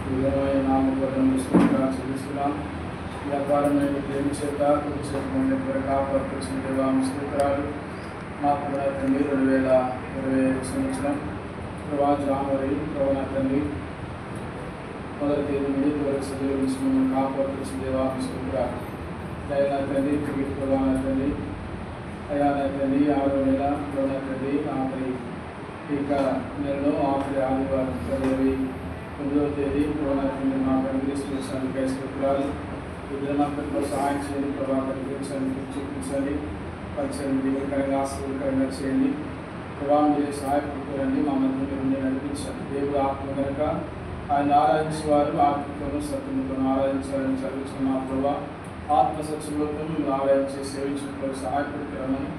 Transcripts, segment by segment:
విధమైన నామపదం చెల్లిస్తున్నాం. వ్యాపారమైన ప్రేమ చేత కూర్చోకుండా కాపాడుతున్న దేవాము స్తోత్రాలు. మా ప్రభు తండ్రి 2025 సంవత్సరం ప్రభా జనవరి ప్రభు తండ్రి మొదటి తేదీ నుండి చివరి తేదీ నుంచి మమ్మల్ని కాపాడుతున్న దేవాము స్తోత్రాలు. దయా తండ్రి ప్రభా తండ్రి అయా తండ్రి 6వ నెల ప్రభు తండ్రి ఆఖరి ఇక నెలలో ఆఖరి ఆదివారం 29వ తేదీ ప్రభు తండ్రి మా కనిపిస్తున్న స్తోత్రాలు. విద్యార్థులకు సహాయం చేయండి ప్రభా, కనిపించండి, చూపించండి, పరిచయం దీవెనకరంగా ఆశీర్వాదకరంగా చేయండి ప్రభా. మీరే సహాయపడుతారండి, మా మధ్య నుండి నడిపించండి. దేవుడు ఆత్మ కనుక ఆయన ఆరాధించేవారు ఆత్మతోనూ సత్యముతోనూ ఆరాధించాలని చదువుతున్న ప్రభా. ఆత్మ సత్యములతో మేము ఆరాధించే సేవించడంలో సహాయపడుతున్నామని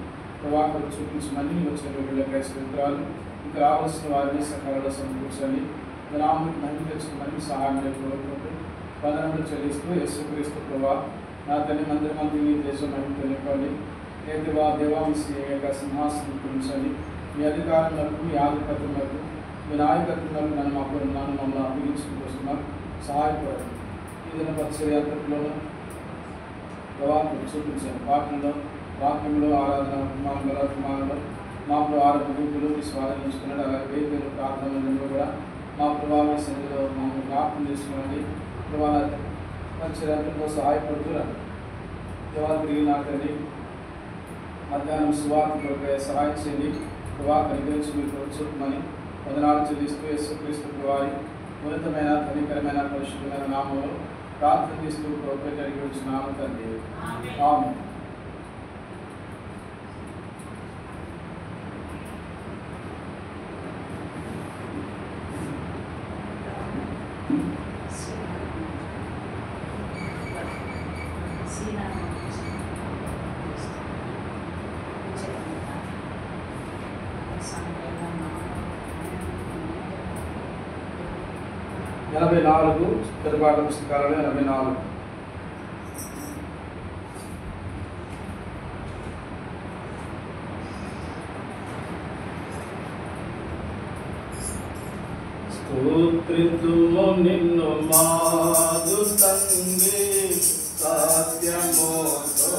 ప్రభావం చూపించమని వచ్చిన వీళ్ళకి స్తోత్రాలు. ఇంకా రావాల్సిన వారిని సకాలంలో సమకూర్చండి, నామకు మహిమ తెచ్చుకోమని సహాయం కోరుకుంటూ వందనములు చెల్లిస్తూ యేసుక్రీస్తు ప్రభా నా తల్లి మంది దేశం మహిమతో నింపండి. దేవాంశి యొక్క సింహాసనం ఉంచండి. మీ అధికారులకు, మీ ఆధిపత్యములకు, మీ నాయకత్వములకు నన్ను మమ్మల్ని అప్పగించుకుంటున్నారు. సహాయపడండి. ఈ దిన పరిచర్యంతలోనూ ప్రభావం చూపించండి. వాక్యంలో ఆరాధన కుమారంలో మాకు ఆరోగ్య గుంపులు స్వాధీనించుకున్నాడు. అలాగే వేదికలు ప్రార్థనలు కూడా మా ప్రభావ సన్నిధిలో మమ్మల్ని జ్ఞాపకం చేసుకోండి. ప్రభావ పరిచర్యంతో సహాయపడుతున్నారు. దేవా తిరిగి నా తండ్రి మధ్యాహ్నం సువార్త కొరకు సహాయం చేయండి ప్రభా. కనికరించి మీరు చూపమని వందనాలు చెల్లిస్తూ యేసుక్రీస్తు వారి ఉన్నతమైన ధనికరమైన పరిశుద్ధమైన నామంలో ప్రార్థన చేస్తూ ప్రభుత్వం అడిగి వచ్చినాము తండ్రి. ఆమేన్. తెలుగుపాఠ పుస్తకాలలో 84. స్తోత్రితుము నిన్ను మాదు తండ్రి, సత్యముతో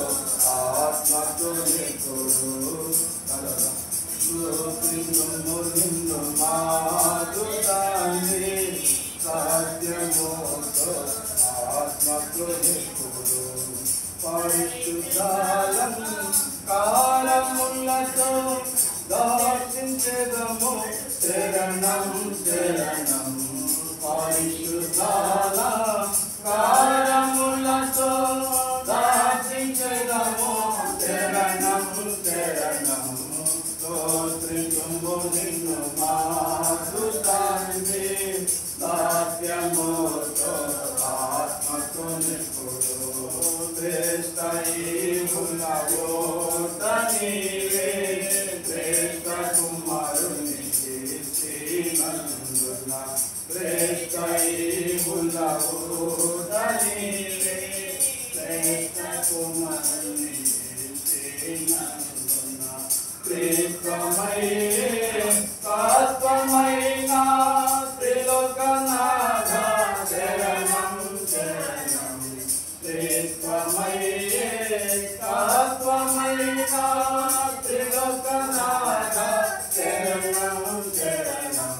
ఆత్మతో నింపుడు. స్తోత్రితుము నిన్ను మాదు తండ్రి, సత్యముతో ఆత్మతో నింపుడు. పరిశుద్ధాలను కాలములతో దర్శించెదము. శరణం శరణం పరిశుద్ధాల కాలములతో దర్శించెదము. శరణం శరణం స్తోత్రితుము నిన్ను మాదు తండ్రి, సత్యముతో ఆత్మతో నింపుడు. శ్రేష్ఠుల ఓట నీవే, శ్రేష్ఠ కుమారుని చేసినందున. శ్రేష్ఠుల ఓట నీవే, శ్రేష్ఠ కుమారుని చేసినందున. శ్రేష్టమైన తత్వమైన త్రిలోకనాథ శరణం శరణం. శ్రేష్టమైన తత్వమైన త్రిలోకనాథ శరణం శరణం.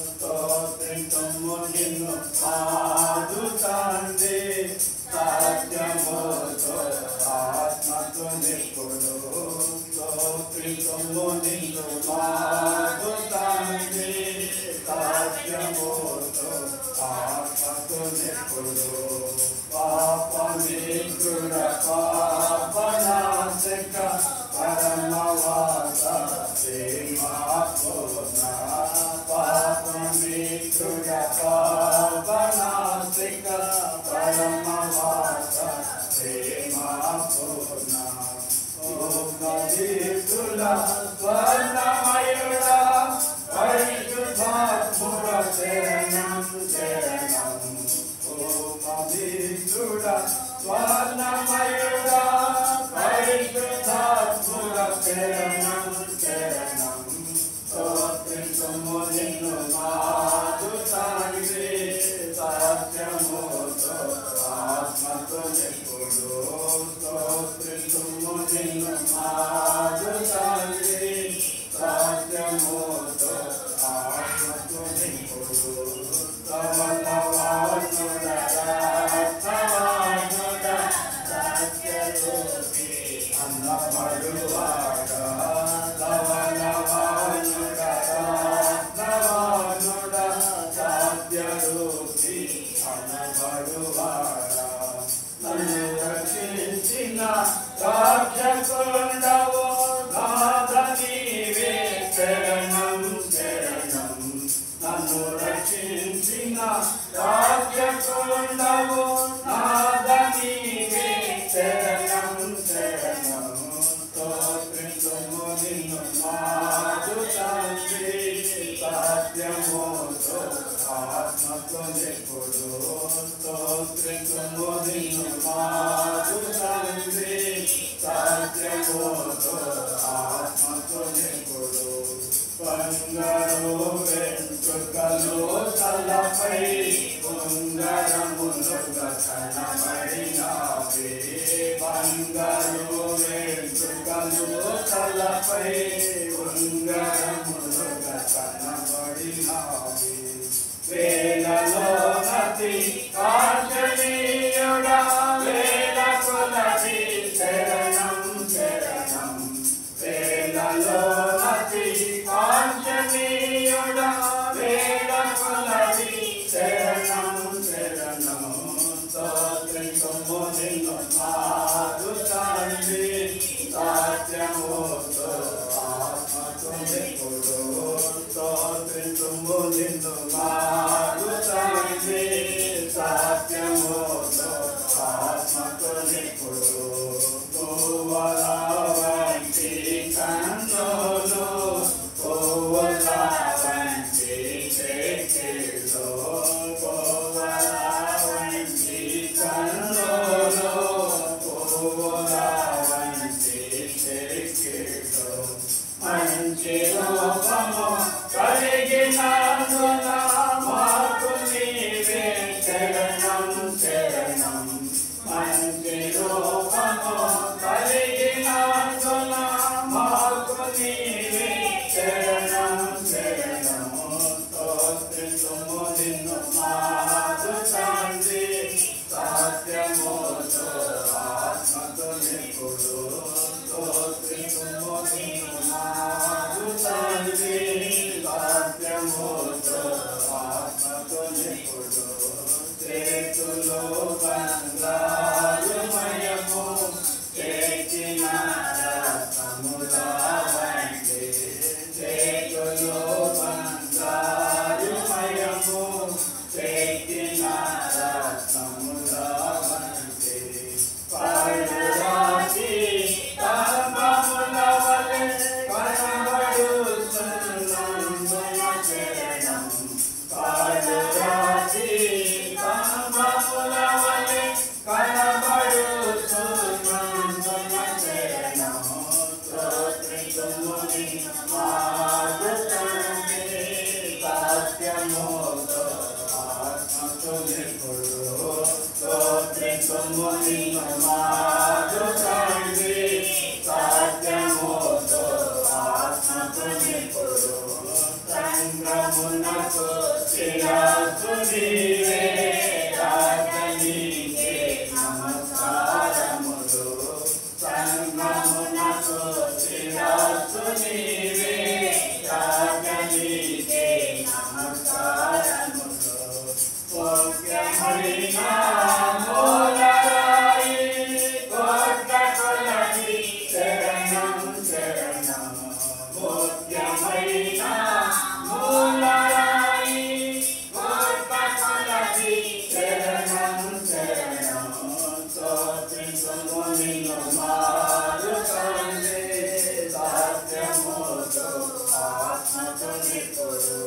స్తోత్రితుము నిన్ను మాదు తండ్రి, సత్యముతో ఆత్మతో నింపుడు. స్తోత్రితుము నిన్ను మాదు తండ్రి, సత్యముతో ఆత్మతో నింపుడు. పాపమిత్రుడ పాపనాశక పరమవాస ప్రేమపూర్ణ. పాపమిత్రుడ పాపనాశక పరమవాస ప్రేమపూర్ణ. పవిత్రుల స్వర్ణమయుడ పరిశుద్ధాత్ముడ శరణం శరణం. పవిత్రుడ స్వర్ణమయుడ పరిశుద్ధాత్ముడ శరణం శరణం. స్తోత్రితుము నిన్ను మాదు తండ్రి, అనబడువాడా నన్ను రక్షించిన రక్షకుండవు నాథ నీవే శరణం శరణం నన్ను రక్షించిన రక్షకుండవు నాథ నీవే శరణం శరణం స్తోత్రించుము నిన్ను మాదు తండ్రి సత్యముతో ఆత్మతో నిపుడు స్తోత్రించుము నిన్ను మాదు తండ్రి సత్యముతో ఆత్మతో నిపుడు బంగారు వెంట్రుకలు తలపై ఉంగరములుగా కనబడినావే బంగారు వెంట్రుకలు తలపై ఉంగరములుగా కనబడినావే వేలలో నది కాంచనీయుడా వేల కొలది శరణం శరణం వేలలో నది కాంచనీయుడా వేల కొలది శరణం శరణం స్తోత్రించుము నిన్ను మాదు తండ్రి సత్యముతో ఆత్మతో నిపుడు స్తోత్రించుము నిన్ను మాదు తండ్రి సత్యముతో ఆత్మతో నిపుడు పువ్వుల వంటి కన్నులు పువ్వుల వంటి చేతులు పువ్వుల వంటి కన్నులు పువ్వుల వంటి చేతులు మంచి రూపము కలిగినందున మాకు నీవే శరణం శరణం మంచి రూపము కలిగినందున మాకు నీవే శరణం శరణం స్తోత్రించుము నిన్ను మాదు తండ్రి సత్యముతో ఆత్మతో నిపుడు స్తోత్రించుము నిన్ను మాదు తండ్రి సత్యముతో ఆత్మతో నిపుడు చేతులు బంగారుమయము చేసిన రత్నముల వంటి చేతులు బంగారుమయము చేసిన రత్నముల వంటి పరురాతి పరమముల వలె కనబడుచున్నందున శరణం పరురాతి పరమముల వలె కనబడుచున్నందున శరణం స్తోత్రించుము నిన్ను మాదు తండ్రి సత్యముతో ఆత్మతో నిపుడు స్తోత్రించుము నిన్ను మాదు తండ్రి సత్యముతో ఆత్మతో నిపుడు సంగమునకు శిరస్సు నీవే రాజనీకే నమస్కారములు సంగమునకు శిరస్సు నీవే రాజనీకే నమస్కారములు ముఖ్యమైన మూలరాయి కోట్ల కొలది శరణం శరణం ముఖ్యమైన మూలరాయి కోట్ల కొలది శరణం శరణం స్తోత్రించుము నిన్ను మాదు తండ్రి సత్యముతో ఆత్మతో నిపుడు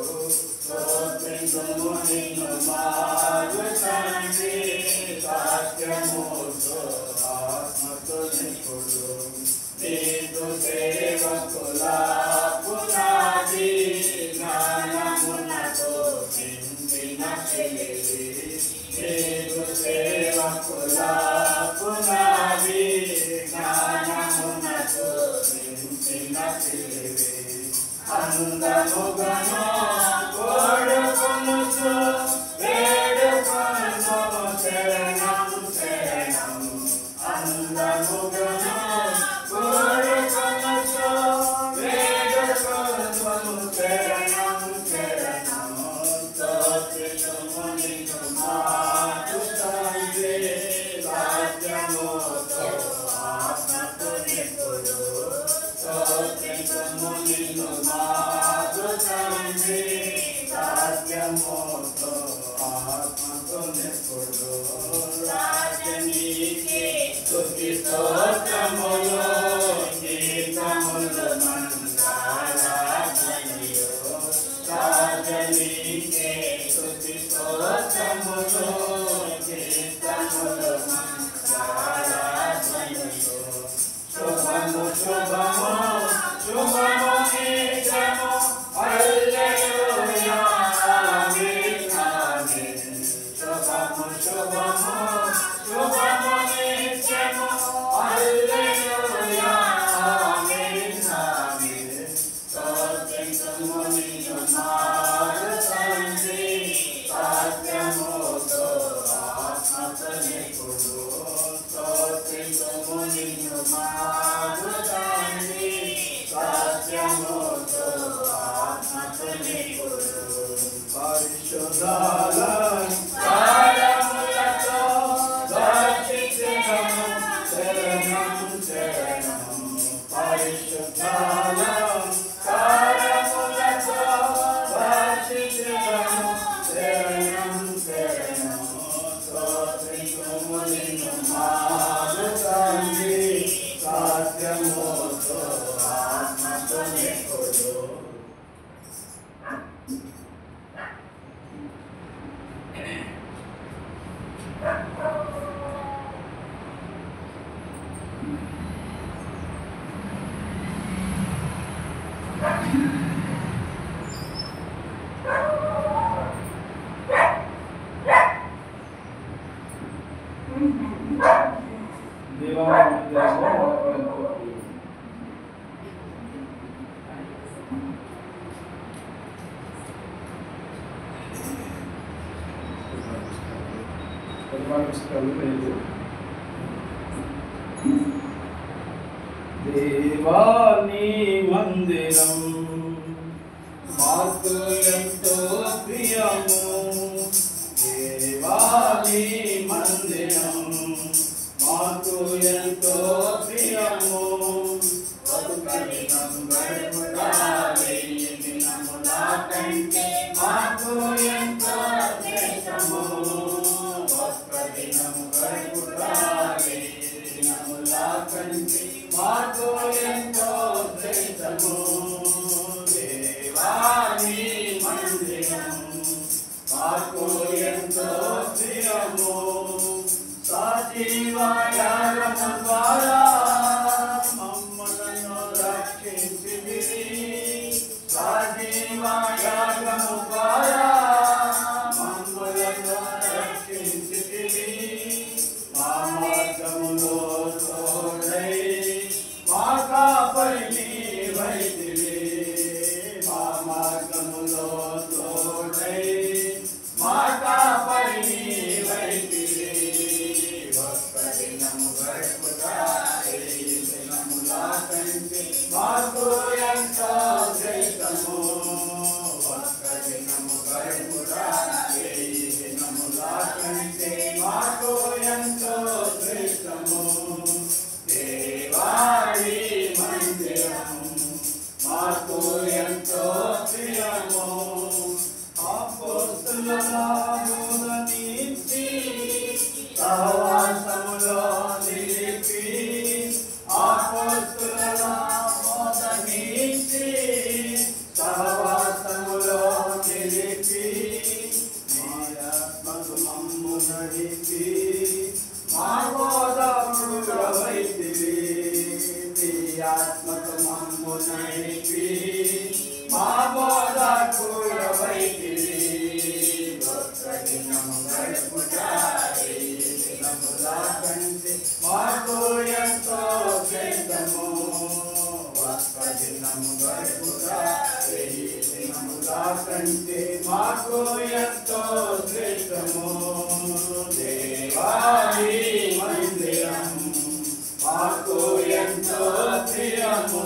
స్తోత్రించుము నిన్ను మాదు తండ్రి సత్యముతో ఆత్మతో నిపుడు నీదు సేవకుల పునాది జ్ఞానమునతో నిండిన తెలివి నీదు సేవకుల పునాది జ్ఞానమునతో నిండిన తెలివి అందముగను కోడుకొనుచు వేడుకొను శరణం శరణం అందముగను కోడుకొనుచు వేడుకొను శరణం శరణం స్తోత్రించుము నిన్ను దేవాని మందిరం మాకు ఎంతో ప్రియము. దేవాని మందిరం మాకు ఎంతో ప్రియము. మాకు ఎంతో ప్రియము. మాకు ఎంతో ప్రియము. దేవాని మందిరం మాకు ఎంతో ప్రియము. సజీవ యాగము ద్వారా మమ్మలను రక్షించితివి. సజీవ యాగము ద్వారా మమ్మలను రక్షించితివి. మా మార్గములో తోడై మా కాపరి నీవైతివి. మా మార్గములో తోడై మా కాపరి నీవైతివి. ఒక్క దినము గడుపుగా ఈ దినముల కంటే మాకు ఎంతో శ్రేష్టము. ఒక్క దినము గడుపుగా ఈ దినముల కంటే మాకు ఎంతో శ్రేష్టము. దేవాని మందిరం మాకు ఎంతో ప్రియము. అపోస్తలుల బోధనిచ్చి సహవాసములో నిలిపి. అపోస్తలుల బోధనిచ్చి సహవాసములో నిలిపి. మా ఆత్మకు మమ్ము నడిపి. మా బోధకుడవైతివి. నీ ఆత్మకు మమ్ము నడిపి. మా బోధకుడవైతివి. ఒక్క దినము గడుపుగా ఈ దినముల కంటే మాకు ఎంతో శ్రేష్టము. ఒక్క దినము గడుపుగా ఈ దినముల కంటే మాకు ఎంతో శ్రేష్టము. దేవాని మందిరం మాకు ఎంతో ప్రియము.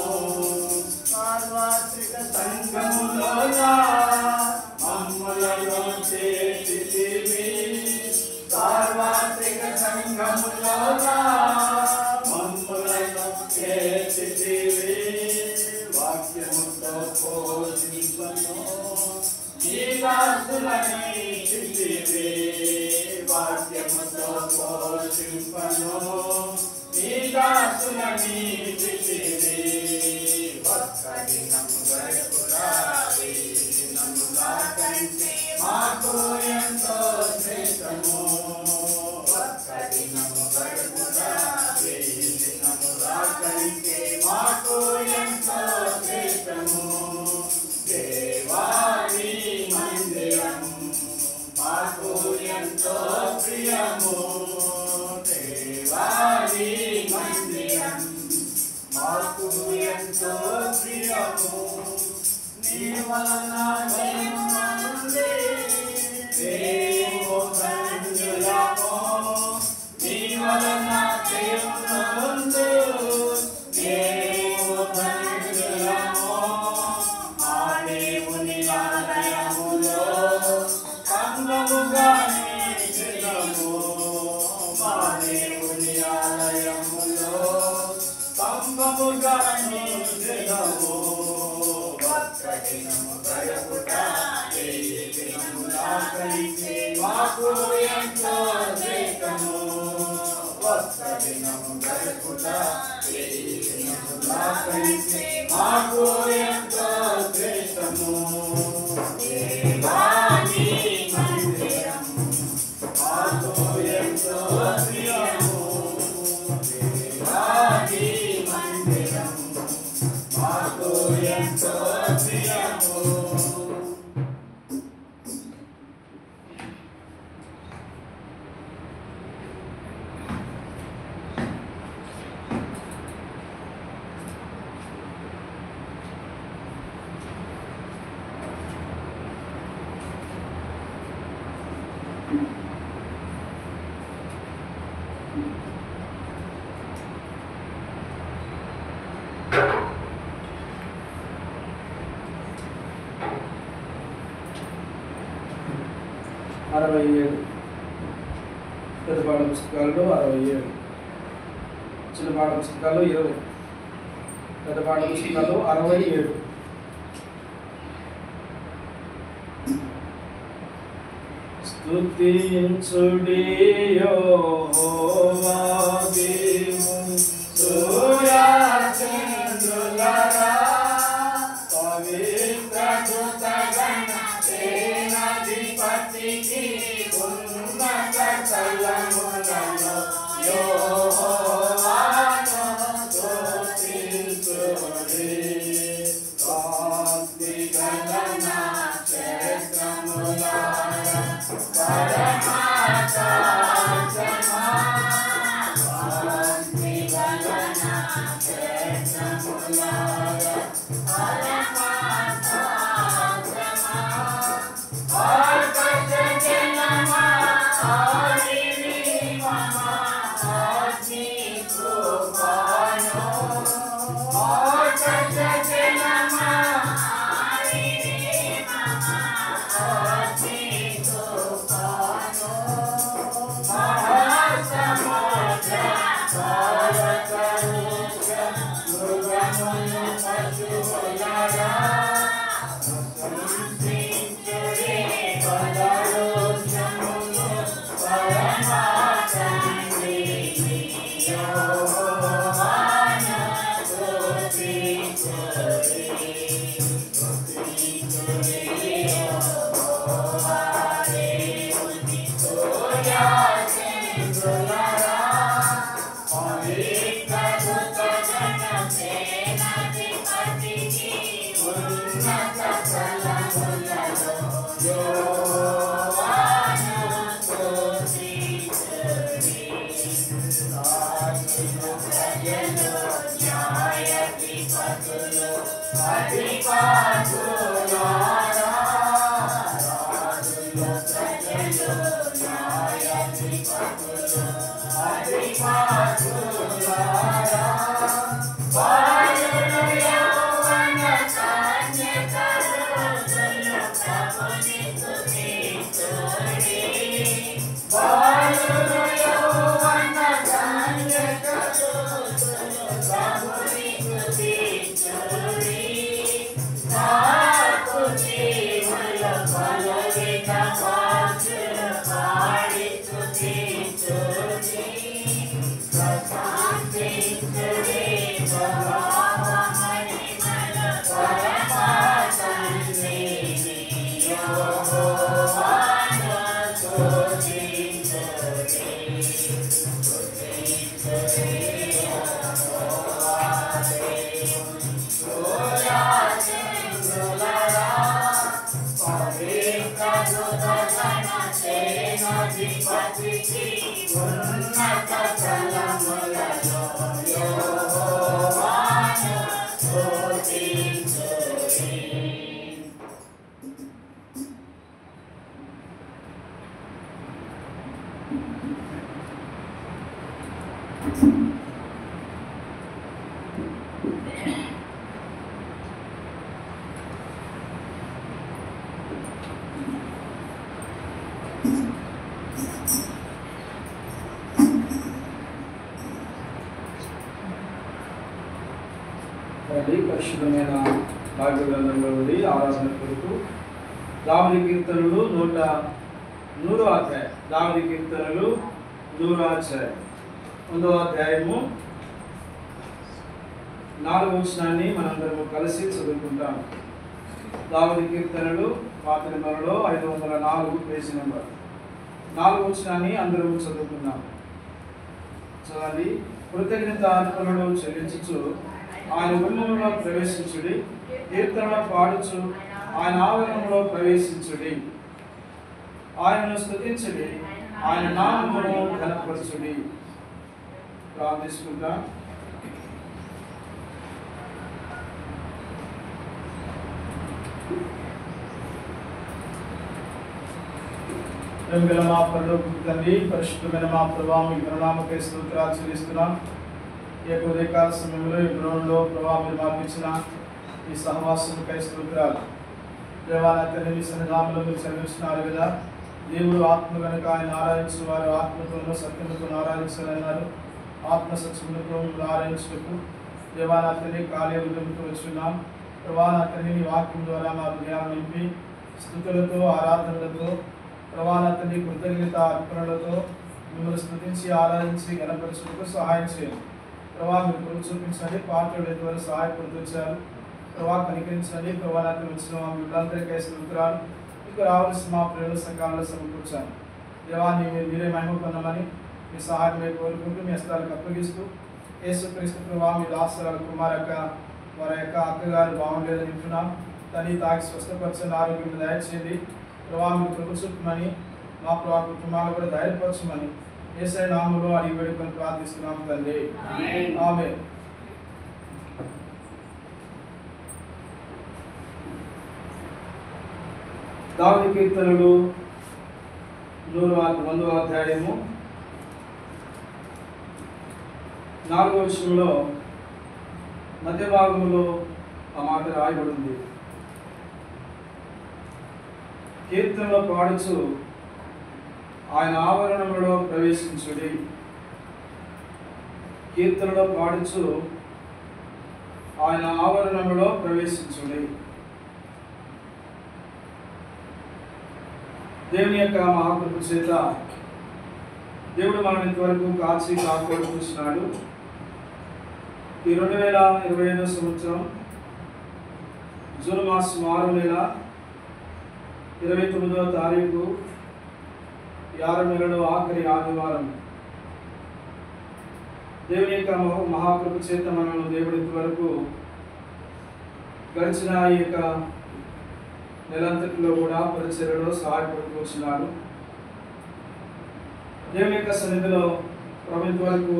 సార్వత్రిక సంఘములోనా మమ్ములను చేర్చితివి. సార్వత్రిక సంఘములోనా మమ్ములను చేర్చితివి. వాక్యముతో పోషింపను నీ దాసులని చితివి. వాక్యముతో పోషింపను నీ దాసులని చితివి. ఒక్క దినము గడుపుగా ఈ దినముల కంటే మాకు ఎంతో శ్రేష్టము. ఎంతో ప్రియము దేవాని మందిరం మాకు ఎంతో ప్రియము నీ వలన జయముంది దేవో ధన్యులము నీ వలన జయముంది దేవో ధన్యులము మా దేవుని ఆలయములో సంగముగా నిలిచెదము మా దేవుని ఆలయములో సంగముగా నిలిచెదము వత్సదినము గడుపుట ఏయి దినములాకైతే మాకు ఎంతో శ్రేష్టము వత్సదినము గడుపుట ఏయి దినములాకైతే మాకు ఎంతో శ్రేష్టము దేవాని మందిరం మాకు ఎంతో ప్రియము దేవాని మందిరం మాకు ఎంతో ప్రియము అరవై ఏడు పెద్ద పాఠ పుస్తకాల్లో 67 చిన్న పాఠ పుస్తకాల్లో 20 పెద్ద పాఠ పుస్తకాల్లో 67 స్తుతించుడి యెహోవా దేవుని సూర్య చంద్రులారా పవిత్ర దూతగణ సేనాధిపతికి ఉన్నత స్థలములలో యెహోవాను స్తుతించుడి కాంతి గగన క్షేత్రములారా పరమాకాశమా కాంతి గగన క్షేత్రములారా పరమాకాశమా ఆకాశ జనమా ఆరిని మమా ఆజ్ఞి కృపాను ఆకాశ జనమా ఆరిని మమా ఆజ్ఞి కృపాను మహాసముద్ర భారతరుష మృగములు పశువులారా సంసించుడి పదరోషములు పరమాతండ్రిని యెహోవాను స్తుతించుడి స్తుతించుడి యెహోవా దేవుని సూర్య చంద్రులారా పవిత్ర దూతగణ సేనాధిపతికి ఉన్నత స్థలములలో యెహోవాను స్తుతించుడి రాజులు ప్రజలు న్యాయాధిపతులు అధిపతులారా రాజులు ప్రజలు న్యాయాధిపతులు అధిపతులారా బాలురు యౌవన కన్యకలు ప్రభుని స్తుతించుడి బాలురు యౌవన కన్యకలు ప్రభుని స్తుతించుడి నాకు జీవులు పలువిధ భాషలు పాడి స్తుతించుడి ప్రశాంతించుడి మహిమల పరమాతండ్రిని యెహోవాను స్తుతించుడి స్తుతించుడి యెహోవా దేవుని సూర్య చంద్రులారా పవిత్ర దూతగణ సేన అధిపతికి ఉన్నత తలములలో యెహోవాను స్తుతించుడి. పరిశుద్ధమైన బైబిల్ గ్రంథంలో నుండి ఆరాధన కొరకు దావీదు కీర్తనలు 100వ అధ్యాయం. దావీదు కీర్తనలు 100వ అధ్యాయం 1వ అధ్యాయము 4వ వచనాన్ని మనందరము కలిసి చదువుకుంటాం. దావీదు కీర్తనలు పాత నిబంధనలో 504 పేజీ నెంబర్ 4వ వచనాన్ని అందరము చదువుకుందాం. చదవండి. కృతజ్ఞతార్పణలు చెల్లించుచు ఆయన గుమ్మములో ప్రవేశించుడి, కీర్తన పాడుచు ఆయన ఆవరణంలో ప్రవేశించుడి, ఆయనను స్తుతించుడి, ఆయన నామమును ఘనపరచుడి. ప్రార్థించుకుంటా. ప్రేమగల మా పరలోకపు తండ్రి, పరిశుద్ధమైన మా ప్రభువా, మీ ఘననామకే స్తోత్రాలు చెల్లిస్తున్నాం. ఈ యొక్క ఉదయకాల సమయంలో ఈ గృహంలో ప్రభావ మీరు మాకు ఇచ్చిన ఈ సహవాసముకై స్తోత్రాలు. దేవాలయ తండ్రి, మీ సన్నిధానంలో మీరు చదివిస్తున్నారు కదా. దేవుడు ఆత్మ కనుక ఆయన ఆరాధించు వారు ఆత్మతోనూ సత్యముతో ఆరాధించాలన్నారు. ఆత్మ సత్యములతో మిమ్మల్ని ఆరాధించుటకు దేవాలయ తండ్రి కార్య ఉద్యమంతో వచ్చున్నాం. ప్రభావ తండ్రి మీ వాక్యం ద్వారా మా హృదయాన్ని నింపి స్తుతులతో ఆరాధనలతో ప్రభావ తండ్రి కృతజ్ఞత అర్పణలతో మిమ్మల్ని స్తుతించి ఆరాధించి గణపరచుటకు సహాయం చేయండి. ప్రభావ మీరు కృప చూపించండి. పాత్రలు ఎదురు సహాయపడుతూ వచ్చారు. ప్రభావ కనికరించండి. ప్రభావాన్ని వచ్చిన వీళ్ళందరికీ స్తోత్రాలు. మీకు రావాల్సిన మా ప్రేమ సంఘాలను సమకూర్చాను. దేవాన్ని మీరే మహిమ పొందమని మీ సహాయమే కోరుకుంటూ మీ హస్తాలకు అప్పగిస్తూ యేసుక్రీస్తు ప్రభావ మీ దాసరాల కుమార్ యొక్క వారి యొక్క అక్కగారు బాగుండేదని వింటున్నాం. తల్లి తాకి స్వస్థపరచని ఆరోగ్యం దయచేయండి. ప్రభావ మీరు కృప చూపమని మా ప్రభావ కుటుంబాలు కూడా ధైర్యపరచమని యేసయ్య నామములో అడిగి వేడుకొని ప్రార్థిస్తున్నాం తండ్రి. ఆమేన్. దావీదు కీర్తనలు 100వ అధ్యాయము 4వ వచనంలో మధ్య భాగంలో ఆ మాట రాయబడింది. కీర్తనలో పాడుచు ఆయన ఆవరణంలో ప్రవేశించుడి, కీర్తనలో పాడుచు ఆయన ఆవరణంలో ప్రవేశించుడి. దేవుని యొక్క మహాకృప చేత దేవుడు మనం ఇంతవరకు కాచి కాపాడు చూసినాడు. ఈ 2025 సంవత్సరం జూన్ మాసం 6వ నెల 29వ తారీఖు 6వ నెలలో ఆఖరి ఆదివారం. దేవుని యొక్క మహాకృప చేత మనల్ని దేవుడి ఇంతవరకు గడిచిన ఈ యొక్క నెలంతటిలో కూడా పరిచర్యలో సహాయపడుతూ వచ్చినాడు. దేవుని యొక్క సన్నిధిలో ప్రభుత్వ వరకు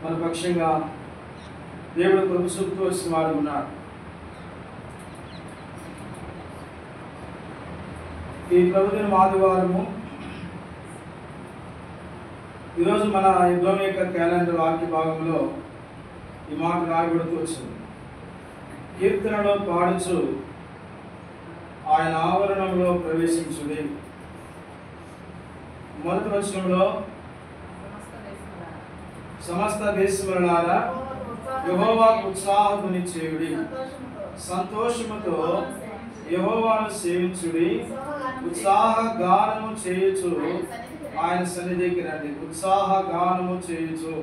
మన పక్షంగా దేవుడు కృప చూపుతూ వచ్చిన వాడు ఉన్నాడు. ఈ ప్రభుత్వం ఆదివారము ఈరోజు మన యుద్ధం యొక్క క్యాలెండర్ వాక్య భాగంలో ఈ మాట రాయబడుతూ వచ్చింది. కీర్తనలో పాడుచు ఆయన ఆవరణంలో ప్రవేశించుడి. మొదటి వచనంలో సమస్త దేశములారా యెహోవాకు ఉత్సాహధ్వని చేయుడి, సంతోషముతో యెహోవాను సేవించుడి, ఉత్సాహ గానము చేయుచు ఆయన సన్నిధికి రండి. ఉత్సాహ గానము చేయుచు,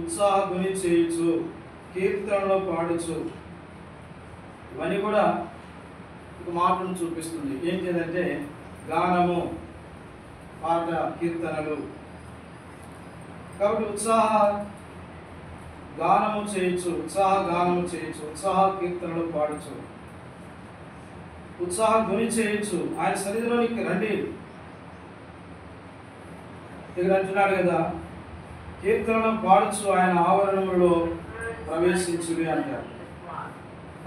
ఉత్సాహ ధ్వని చేయుచు, కీర్తనలో పాడుచు. ఇవన్నీ కూడా ఒక మాటను చూపిస్తుంది. ఏంటిదంటే గానము, పాట, కీర్తనలు. కాబట్టి ఉత్సాహ గానము చేయొచ్చు, ఉత్సాహ గానము చేయొచ్చు, ఉత్సాహ కీర్తనలు పాడచ్చు, ఉత్సాహ ధ్వని చేయొచ్చు. ఆయన సన్నిధిలోనికి రండి. ఇక్కడ అంటున్నాడు కదా, కీర్తనలు పాడుచు ఆయన ఆవరణంలో ప్రవేశించుడి అంటారు.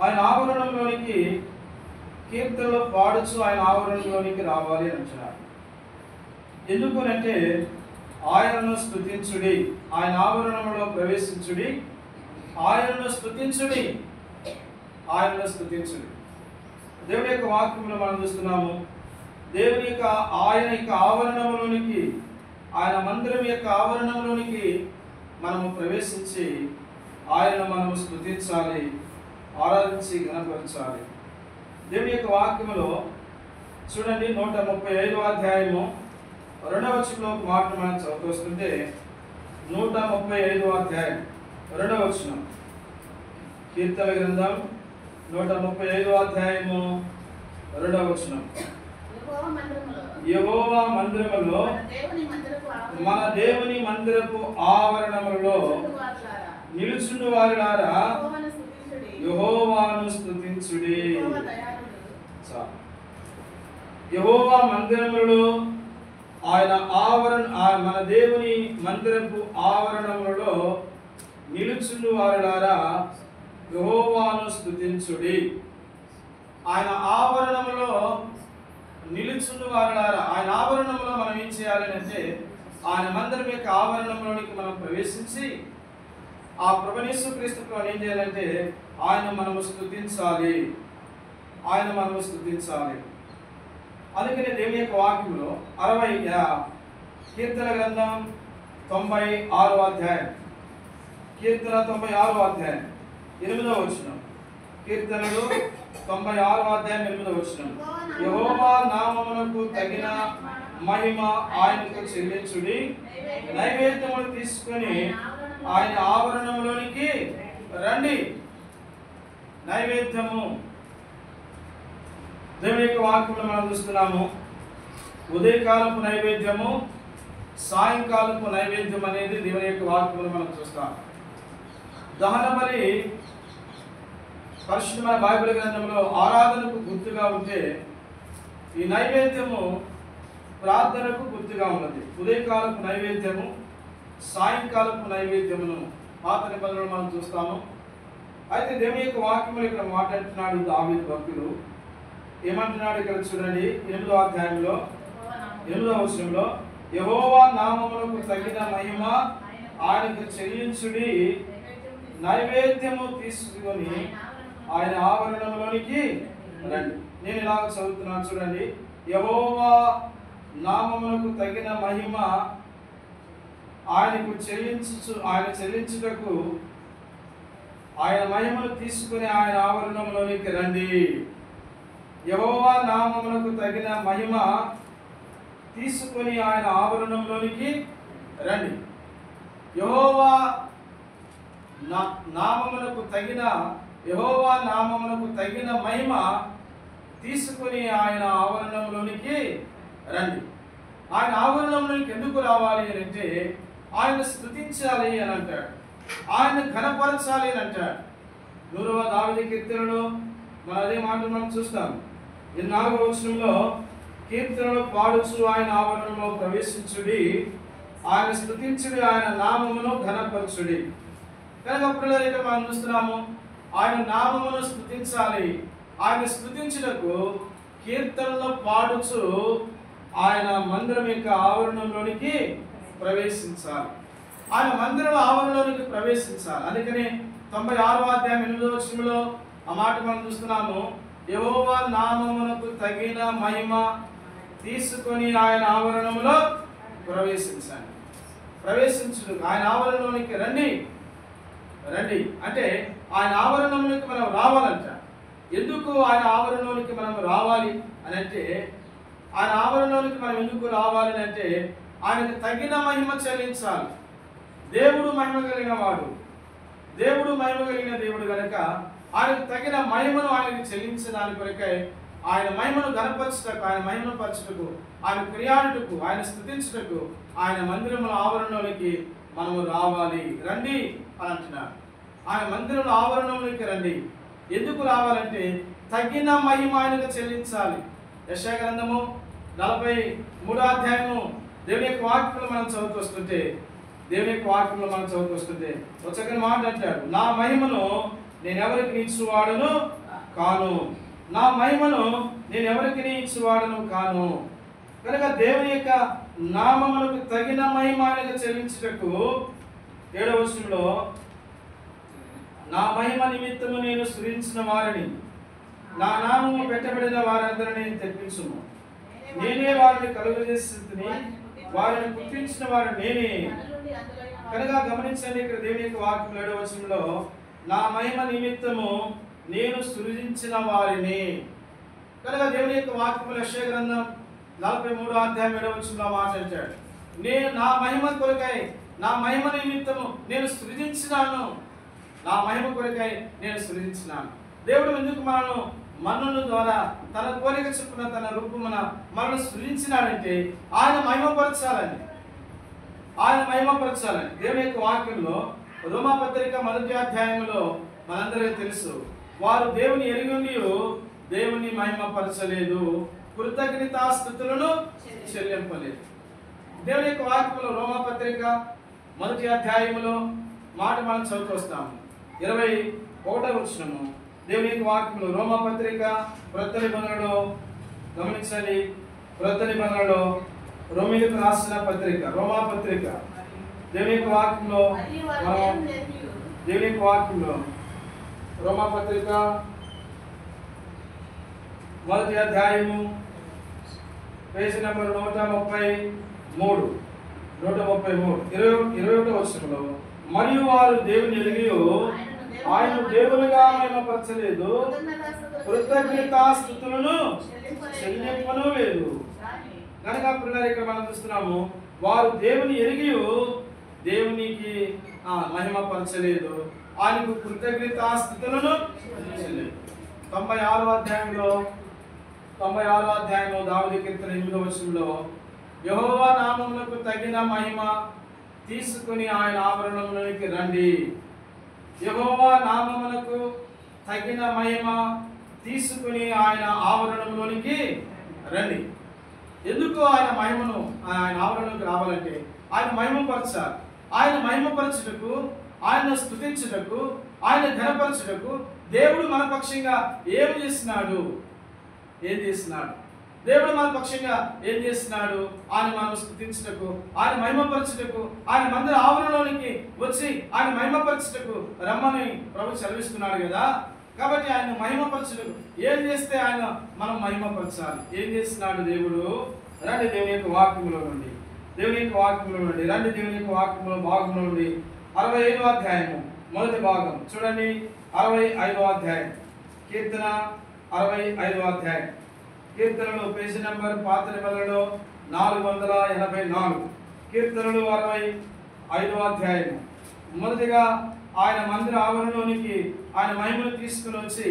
ఆయన ఆవరణంలోనికి, కీర్తనలు పాడుచు ఆయన ఆవరణంలోనికి రావాలి అని అంటున్నారు. ఎందుకు అంటే ఆయనను స్తుతించుడి, ఆయన ఆవరణంలో ప్రవేశించుడి, ఆయనను స్తుతించుడి, ఆయనను స్తుతించుడి. దేవుని యొక్క వాక్యంలో మనం చూస్తున్నాము, దేవుని యొక్క ఆయన యొక్క ఆవరణంలోనికి, ఆయన మందిరం యొక్క ఆవరణంలోనికి మనము ప్రవేశించి ఆయనను మనము స్తుతించాలి, ఆరాధించి ఘనపరచాలి. దేవుని యొక్క వాక్యంలో చూడండి, 135వ అధ్యాయము 2వ వచనంలో ఒక మాట మనం చదువుతుంటే, 135వ అధ్యాయం 2వ వచనం, కీర్తన గ్రంథం 135వ అధ్యాయము 2వ వచనం. యెహోవా మందిరములో, మన దేవుని మందిరపు ఆవరణములలో నిలుచుండు వారిలారా యెహోవాను స్తుతించుడి. యెహోవా మందిరములో, ఆయన మన దేవుని మందిరపు ఆవరణములలో నిలుచుండు వారిలారా యెహోవాను స్తుతించుడి. ఆయన ఆవరణములో నిలుచుండు వారిలారా, ఆయన ఆవరణంలో మనం ఏం చేయాలి అంటే, ఆయన మందిరం యొక్క ఆవరణంలోనికి మనం ప్రవేశించి ఆ ప్రభువైన యేసుక్రీస్తును ఏం చేయాలంటే ఆయన మనము స్తుతించాలి, ఆయన మనము స్తుతించాలి. అందుకనే దేవుని యొక్క వాక్యంలో కీర్తన గ్రంథం 96వ అధ్యాయం, కీర్తన 96వ అధ్యాయం 8వ వచనం, కీర్తనలు 96వ అధ్యాయం 8వ వచనం. యెహోవా నామమునకు తగిన మహిమ ఆయనకు చెల్లించుడి, నైవేద్యములు తీసుకొని ఆయన ఆవరణంలోనికి రండి. నైవేద్యము, దేవుని యొక్క వాక్యంలో మనం చూస్తున్నాము, ఉదయకాలపు నైవేద్యము, సాయంకాలపు నైవేద్యం అనేది దేవుని యొక్క వాక్యంలో మనం చూస్తాం. దహన బలి పరిశుద్ధమైన బైబిల్ గ్రంథంలో ఆరాధనకు గుర్తుగా ఉంటే, ఈ నైవేద్యము ప్రార్థనకు గుర్తుగా ఉన్నది. ఉదయకాలపు నైవేద్యము, సాయంకాలపు నైవేద్యమును పాత నిబంధనలు మనం చూస్తాము. అయితే దేవుని యొక్క వాక్యములు ఇక్కడ మాట్లాడుతున్నాడు దావీదు భక్తుడు. ఏమంటున్నాడు ఇక్కడ చూడండి, 8వ అధ్యాయంలో 8వ వచనంలో, యెహోవా నామమునకు తగిన మహిమ ఆయనకు చెల్లించుడి, నైవేద్యము తీసుకొని ఆయన ఆవరణంలోనికి రండి. నేను ఇలాగ చదువుతున్నాను చూడండి, యెహోవా నామమునకు తగిన మహిమ ఆయన చెల్లించుటకు ఆయన మహిమను తీసుకుని ఆయన ఆవరణంలోనికి రండి. యెహోవా నామమునకు తగిన మహిమ తీసుకొని ఆయన ఆవరణంలోనికి రండి. యెహోవా నామమునకు తగిన మహిమ తీసుకొని ఆయన ఆవరణంలోనికి రండి. ఆయన ఆవరణంలోనికి ఎందుకు రావాలి అని అంటే, ఆయన స్తుతించాలి అని అంటాడు, ఆయన ఘనపరచాలి అని అంటాడు. 100వ దావీదు కీర్తనలో మనం అదే మాట మనం చూస్తాం. 4వ వచనంలో, కీర్తనలు పాడుచు ఆయన ఆవరణంలో ప్రవేశించుడి, ఆయన స్తుతించుడి, ఆయన నామమును ఘనపరచుడి. కనుక పిల్లలు ఇక్కడ మనం చూస్తున్నాము, ఆయన నామమును స్తుతించాలి. ఆయన స్తుతించుటకు కీర్తనలు పాడుచు ఆయన మందిరం యొక్క ఆవరణంలోనికి ప్రవేశించాలి. ఆయన మందిరం ఆవరణలోనికి ప్రవేశించాలి. అందుకని 96వ అధ్యాయం 8వ వచనంలో ఆ మాట మనం చూస్తున్నాము, యెహోవా నామమునకు తగిన మహిమ తీసుకొని ఆయన ఆవరణంలో ప్రవేశించండి. ప్రవేశించుడు, ఆయన ఆవరణలోనికి రండి. రండి అంటే ఆయన ఆవరణంలోకి మనం రావాలంట. ఎందుకు ఆయన ఆవరణలోనికి మనం రావాలి అని అంటే, ఆయన ఆవరణలోనికి మనం ఎందుకు రావాలి అంటే, ఆయనకు తగిన మహిమ చెల్లించాలి. దేవుడు మహిమ కలిగిన వాడు, దేవుడు మహిమ కలిగిన దేవుడు కనుక ఆయనకు తగిన మహిమను ఆయనకు చెల్లించడానికి కొరకై ఆయన మహిమను గణపరచుటకు, ఆయన మహిమను పరచుటకు, ఆయన క్రియాడుటకు, ఆయన స్తుతించుటకు ఆయన మందిరముల ఆవరణలోనికి మనము రావాలి. రండి అని అంటున్నారు. ఆయన మందిరముల ఆవరణంలోకి రండి. ఎందుకు రావాలంటే తగిన మహిమ ఆయనకు చెల్లించాలి. యెషయా గ్రంథము 43వ అధ్యాయము దేవుని యొక్క వాక్యంలో మనం చదువుకొస్తుంటే ఒక చక్కని మాట అంటాడు, నా మహిమను నేను ఎవరికి ఇచ్చువాడను కాను, నా మహిమను నేను ఎవరికి ఇచ్చువాడను కాను. కనుక దేవుని యొక్క నామమునకు తగిన మహిమ ఆయనకు చెల్లించుటకు 7వ వచనంలో నా మహిమ నిమిత్తము నేను స్తుతించిన వారిని, నా నామము పెట్టబడిన వారందరినీ తెప్పించుము, నేనే వారిని కలుగజేస్తుని, వారిని పుట్టించిన వారు నేనే. కనుక గమనించండి, ఇక్కడ దేవుని యొక్క వాక్యం 7వ వచనంలో నా మహిమ నిమిత్తము నేను సృజించిన వారిని. కనుక దేవుని యొక్క వాక్యములు యెషయా గ్రంథం 43వ అధ్యాయం 7వ వచనంలో మాట్లాడాడు, నేను నా మహిమ కొరకై నా మహిమ నిమిత్తము నేను సృజించినాను, నా మహిమ కొరకై నేను సృజించినాను. దేవుడు ఎందుకు మనుల ద్వారా తన పోలిక చొప్పున తన రూపమున మనల్ని సృజించినాడంటే ఆయన మహిమపరచాలని. దేవుని యొక్క వాక్యంలో రోమాపత్రిక 1వ అధ్యాయంలో మనందరికీ తెలుసు, వారు దేవుని ఎరిగి దేవుని మహిమపరచలేదు, కృతజ్ఞతాస్తుతులను చెల్లింపలేదు. దేవుని యొక్క వాక్యంలో రోమాపత్రిక 1వ అధ్యాయంలో మాట మనం చదువుకొస్తాము. 21వ వచనము దేవుని యొక్క వాక్యంలో రోమాపత్రిక క్రొత్త నిబంధనలో గమనించండి, క్రొత్త నిబంధనలో రోమీయులకు రాసిన పత్రిక రోమాపత్రిక దేవుని యొక్క వాక్యంలో రోమాపత్రిక 1వ అధ్యాయము పేజీ నెంబర్ 133 21వ వచనంలో మరియు వారు దేవుని ఎరిగి ఆయన దేవునిగా మహిమపరచలేదు, కృతజ్ఞతాస్తుతులను చెల్లింపను లేదు. కనుక పిల్లలు ఇక్కడ మనం చూస్తున్నాము, వారు దేవుని ఎరిగి దేవునికి మహిమపరచలేదు, ఆయనకు కృతజ్ఞతాస్తుతులను చెల్లింపు. 96వ అధ్యాయంలో దావీదు కీర్తన 8వ వచనంలో యెహోవా నామమునకు తగిన మహిమ తీసుకుని ఆయన ఆవరణంలోనికి రండి. యెహోవా నామమునకు తగిన మహిమ తీసుకుని ఆయన ఆవరణంలోనికి రండి. ఎందుకు ఆయన ఆవరణలోకి రావాలంటే ఆయన మహిమపరచాలి. ఆయన మహిమపరచుటకు, ఆయన స్తుతించుటకు, ఆయన ఘనపరచుటకు దేవుడు మన పక్షంగా ఏం చేస్తున్నాడు? దేవుడు మన పక్షంగా ఏం చేస్తున్నాడు? ఆయన మనం స్తుతించుటకు, ఆయన మహిమపరచుటకు, ఆయన మందిర ఆవరణలోనికి వచ్చి ఆయన మహిమపరచుటకు రమ్మని ప్రభు సెలవిస్తున్నాడు కదా. కాబట్టి ఆయన మహిమపరచుటకు ఏం చేస్తే ఆయన మనం మహిమపరచాలి? ఏం చేస్తున్నాడు దేవుడు? రండి దేవుని యొక్క వాక్యంలో నుండి రండి దేవుని యొక్క వాక్యంలో భాగంలో నుండి 65వ అధ్యాయము మొదటి భాగం చూడండి. 65వ అధ్యాయం కీర్తన 65వ అధ్యాయం కీర్తనలు పేజీ నెంబర్ పాత నిబంధనలో 484 కీర్తనలు 65వ అధ్యాయం. మొదటిగా ఆయన మందిర ఆవరణలోనికి ఆయన మహిమను తీసుకుని వచ్చి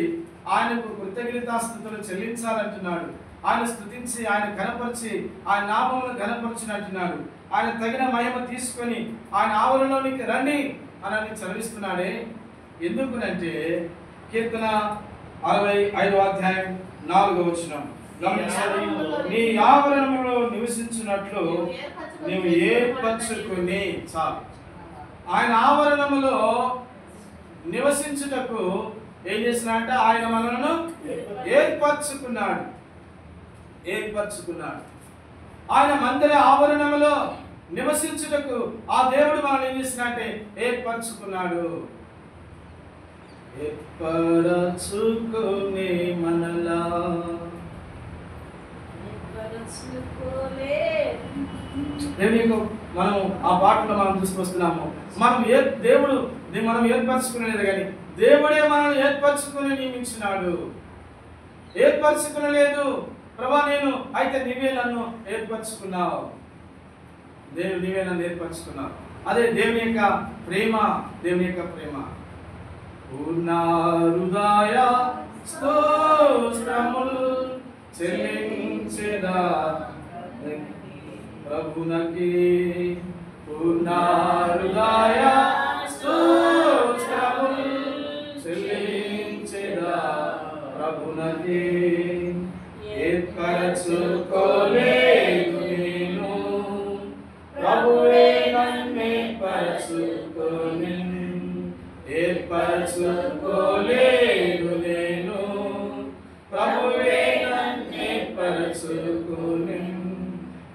ఆయనకు కృతజ్ఞతాస్తుతులు చెల్లించాలంటున్నాడు. ఆయన స్తుతించి ఆయన ఘనపరిచి ఆయన నామమును ఘనపరచినట్టున్నాడు. ఆయన తగిన మహిమ తీసుకొని ఆయన ఆవరణలోనికి రండి అని చదివిస్తున్నాడే. ఎందుకునంటే కీర్తన 65వ అధ్యాయం 4వ వచనం గమనించండి, నీ ఆవరణములో నివసించినట్లు నీవు ఏర్పరచుకుని చాలు. ఆయన ఆవరణములో నివసించుటకు ఏం చేసినాడంటే ఆయన మనలను ఏర్పరచుకున్నాడు. ఆయన మందిర ఆవరణములో నివసించుటకు ఆ దేవుడు మనల్ని ఏం చేసినట్టే ఏర్పరచుకున్నాడు. ఏర్పరచుకునే మనలా మనం ఆ పాటలో మనం తీసుకొస్తున్నాము. మనం ఏర్పరచుకునేది కానీ దేవుడే మనల్ని ఏర్పరచుకుని నియమించినాడు. ఏర్పరచుకునలేదు ప్రభా నేను, అయితే నీవే నన్ను ఏర్పరచుకున్నావు. నీవే నన్ను ఏర్పరచుకున్నావు. అదే దేవుని యొక్క ప్రేమ. పూర్ణ హృదయ స్తోత్రములు చెల్లించెదా ప్రభునకి. పూర్ణ హృదయ స్తోత్రములు చెల్లించెదా ప్రభునకి. ఏర్పరచుకోలేదు నేను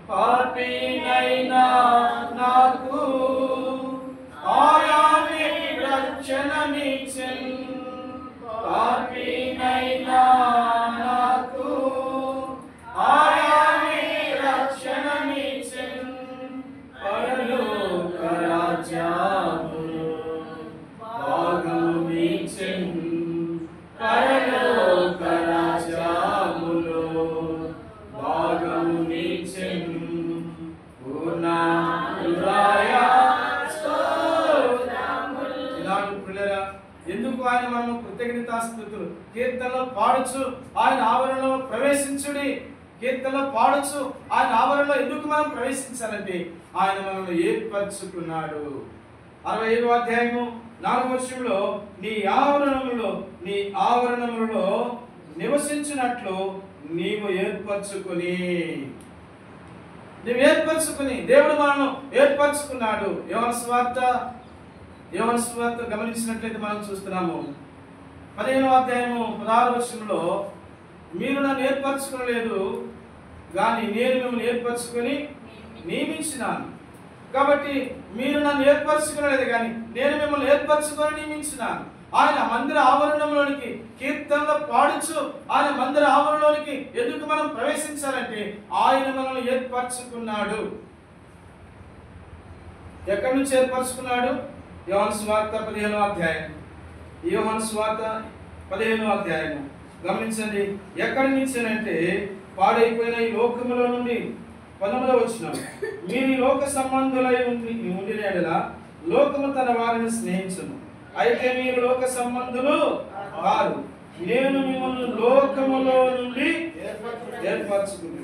పాపినైనా నాకు ఆయనే రక్షణనిచ్చెను. పాపినైనా నాకు ఆయనే రక్షణనిచ్చెను. పరలోక రాజ్యములో భాగమునిచ్చెను. పరలోక రాజ్యములో భాగమునిచ్చెను. పూర్ణ హృదయ స్తోత్రములు. ఇలాంటి పిల్లరా, ఎందుకు ఆయన మనము కృతజ్ఞతాస్తుతులు కీర్తనలో పాడుచు ఆయన ఆవరణలో ప్రవేశించుడి. కీర్తనలో పాడుచు ఆయన ఆవరణలో ఎందుకు మనం ప్రవేశించాలంటే ఆయన మనల్ని ఏర్పరచుకున్నాడు. 65వ అధ్యాయము 4వ వచనంలో నీ ఆవరణములలో నివసించినట్లు నీవు ఏర్పరచుకుని దేవుడు మనల్ని ఏర్పరచుకున్నాడు. యోహాను సువార్త గమనించినట్లయితే మనం చూస్తున్నాము 15వ అధ్యాయము 16వ వచనంలో మీరు నన్ను ఏర్పరచుకోలేదు కానీ నేను మిమ్మల్ని ఏర్పరచుకొని నియమించినాను. కాబట్టి మీరు నన్ను ఏర్పరచుకోలేదు కానీ నేను మిమ్మల్ని ఏర్పరచుకొని నియమించినాను. ఆయన మందిర ఆవరణంలోనికి కీర్తనలో పాడుచు ఆయన మందిర ఆవరణలోనికి ఎందుకు మనం ప్రవేశించాలంటే ఆయన మనల్ని ఏర్పరచుకున్నాడు. ఎక్కడి నుంచి ఏర్పరచుకున్నాడు? యోహాను సువార్త 15వ అధ్యాయం. యోహాను సువార్త 15వ అధ్యాయము గమనించండి. ఎక్కడి నుంచి అంటే పాడైపోయిన ఈ లోకములో నుండి 19వ వచనం, మీరు ఈ లోక సంబంధులై ఉండిన యెడల లోకము తన వారిని స్నేహించును. అయితే మీరు లోక సంబంధులు కారు, నేను మిమ్మల్ని లోకములో నుండి ఏర్పరచుకుని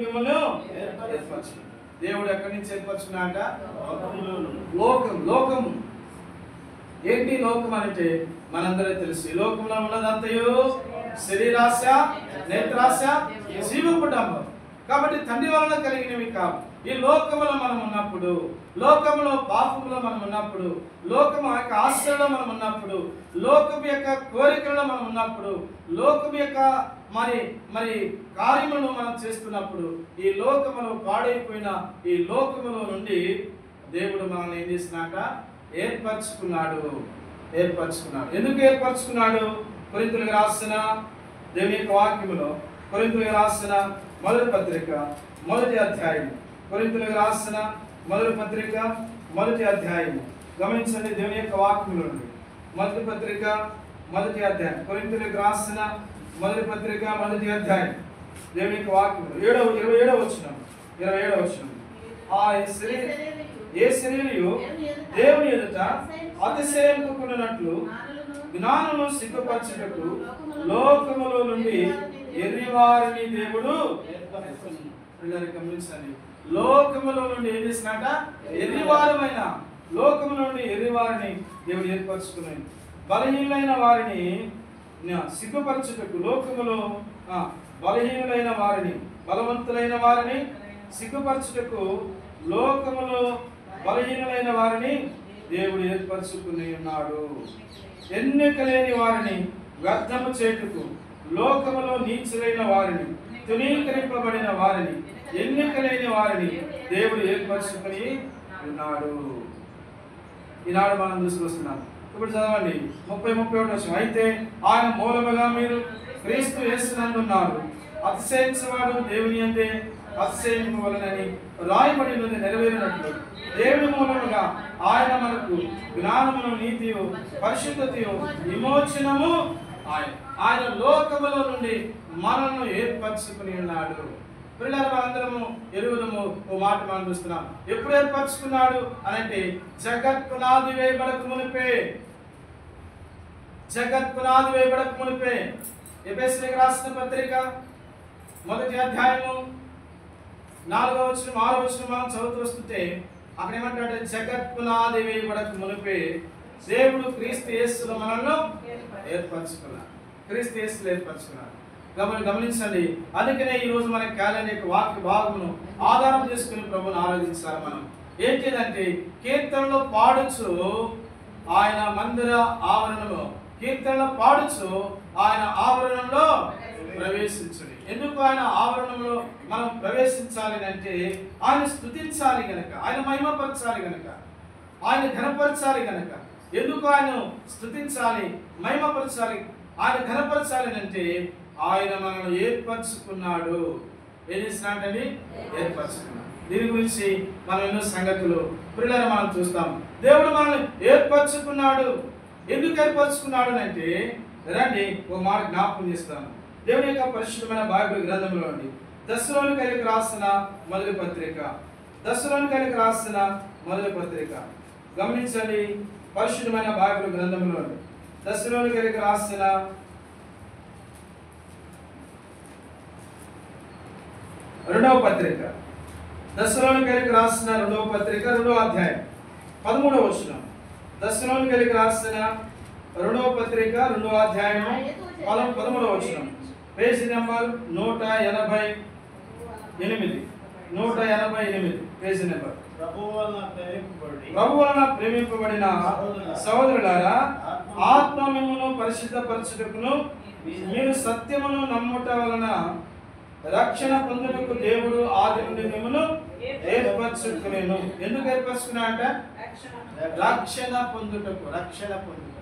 మిమ్మల్ని ఏర్పరచుకుని. దేవుడు ఎక్కడి నుంచి ఏర్పరచుకున్నాట? లోకము. ఏంటి లోకం అంటే మనందరూ తెలుసు. ఈ లోకంలో ఉన్నదంతయు శరీరాశ, నేత్రాశ, జీవ కుటుంబం. కాబట్టి తండ్రి వలన కలిగినవి కావు. ఈ లోకములో మనం ఉన్నప్పుడు, లోకములో పాపములో మనం ఉన్నప్పుడు, లోకము యొక్క ఆశలో మనం ఉన్నప్పుడు, లోకము యొక్క కోరికలలో మనం ఉన్నప్పుడు, లోకము యొక్క మరి కార్యములను మనం చేస్తున్నప్పుడు ఈ లోకములో పాడైపోయిన ఈ లోకములో నుండి దేవుడు మనల్ని ఏం చేసినాక ఏర్పరచుకున్నాడు. ఎందుకు ఏర్పరచుకున్నాడు? కొరింథీయులకు రాసిన దేవుని యొక్క వాక్యములో కొరింథీయులకు రాసిన మొదటి పత్రిక 1వ అధ్యాయం. కొరింథీయులకు రాసిన మొదటి పత్రిక 1వ అధ్యాయం గమనించండి. దేవుని యొక్క వాక్యములో నుండి మొదటి పత్రిక 1వ అధ్యాయం. కొరింథీయులకు రాసిన మొదటి పత్రిక 1వ అధ్యాయం దేవుని యొక్క వాక్యములో 27వ వచనం. ఏ శరీరయు దేవుని ఎదుట అతిశయింపుకున్నట్లు జ్ఞానము సిగ్గుపరచుటకు లోకములో నుండి ఎర్రివారిని దేవుడు గమనించండి. లోకములో నుండి ఏం చేసినట? ఎర్రివారమైన లోకములో నుండి ఎర్రివారిని దేవుడు ఏర్పరచుకున్నాడు. బలహీనులైన వారిని సిగ్గుపరచుటకు లోకములో బలహీనులైన వారిని బలవంతులైన వారిని సిగ్గుపరచుటకు లోకములో బలహీనులైన వారిని దేవుడు ఏర్పరచుకుని ఉన్నాడు. ఎన్నిక లేని వారిని వ్యర్థము చేటుకు లోకములో నీచులైన వారిని తునీకరింపబడిన వారిని ఎన్నిక లేని వారిని దేవుడు ఏర్పరచుకుని ఉన్నాడు. ఈనాడు మనం చూసుకొస్తున్నాం. ఇప్పుడు చదవండి 30-31 వచనం. అయితే ఆయన మూలముగా మీరు క్రీస్తు యేసునందున్నారు, అతిశయించువాడు దేవుని యందే అతిశయింపవలెనని రాయబడినది నెరవేరినట్లు దేవుని మూలముగా ఆయన మనకు జ్ఞానమును, నీతియు, పరిశుద్ధతయు, విమోచనము ఆయన లోకములో నుండి మనల్ని ఏర్పరచుకుని ఉన్నాడు. పిల్లలు మనందరము ఎరుగుదము. ఓ మాట మనం చూస్తున్నాం. ఎప్పుడు ఏర్పరచుకున్నాడు అనంటే జగత్ పునాది వేయబడక మునిపే. ఎఫెసీయులకు రాసిన పత్రిక 1వ అధ్యాయము 4వ వచనం 6వ వచనం మనం చదువుతూ వస్తుంటే అక్కడ ఏమంటాడు? జగత్ పునాది వేయబడక మునిపే దేవుడు క్రీస్తు యేసులో మనల్ని ఏర్పరచుకున్నాడు. గమనించండి. అందుకనే ఈ రోజు మన క్యాలెండర్ యొక్క వాక్య భాగమును ఆధారం చేసుకుని ప్రభువును ఆరాధించాలి. మనం ఏంటిదంటే కీర్తనలో పాడుచు ఆయన మందిర ఆవరణలో, కీర్తనలో పాడుచు ఆయన ఆవరణంలో ప్రవేశించుడి. ఎందుకు ఆయన ఆవరణంలో మనం ప్రవేశించాలి అంటే ఆయన స్తుతించాలి గనక, ఆయన మహిమపరచాలి గనక, ఆయన ఘనపరచాలి గనక. ఎందుకు ఆయన స్తుతించాలి, మహిమపరచాలి, ఆయన ఘనపరచాలి అంటే ఆయన మనల్ని ఏర్పరచుకున్నాడు. ఏం చేసినట్టండి? ఏర్పరచుకున్నాడు. దీని గురించి మనం ఎన్నో సంగతులు పిల్లలు మనం చూస్తాం. దేవుడు మనల్ని ఏర్పరచుకున్నాడు. ఎందుకు ఏర్పరచుకున్నాడు అంటే రండి ఒక మాట జ్ఞాపకం చేస్తాను. దేవుని యొక్క పరిశుద్ధమైన బైబిల్ గ్రంథంలో అండి దశలోనికైలకు రాసిన మొదటి పత్రిక, దశలోనికైలకు రాసిన మొదటి పత్రిక గమనించండి. పరిశుద్ధమైన బైబిల్ గ్రంథంలో అండి దశలోనికైలకు రాసిన రెండవ పత్రిక, దశలోనికైలకు రాసిన రెండవ పత్రిక 2వ అధ్యాయం 13వ వచనం. దశలోనికైలకు రాసిన రెండవ పత్రిక 2వ అధ్యాయం 13వ వచనం. Page number 188. 188 page number. ప్రభు వలన ప్రేమింపబడిన సహోదరులారా, ఆత్మ మిమ్మును పరిశుద్ధపరచుటకును మీరు సత్యమును నమ్ముట వలన రక్షణ పొందుటకు దేవుడు ఆది నుండి మిమ్మును ఏర్పరచుకునేను. ఎందుకు ఏర్పరచుకున్నా అంట? రక్షణ పొందుటకు. రక్షణ పొందుటకు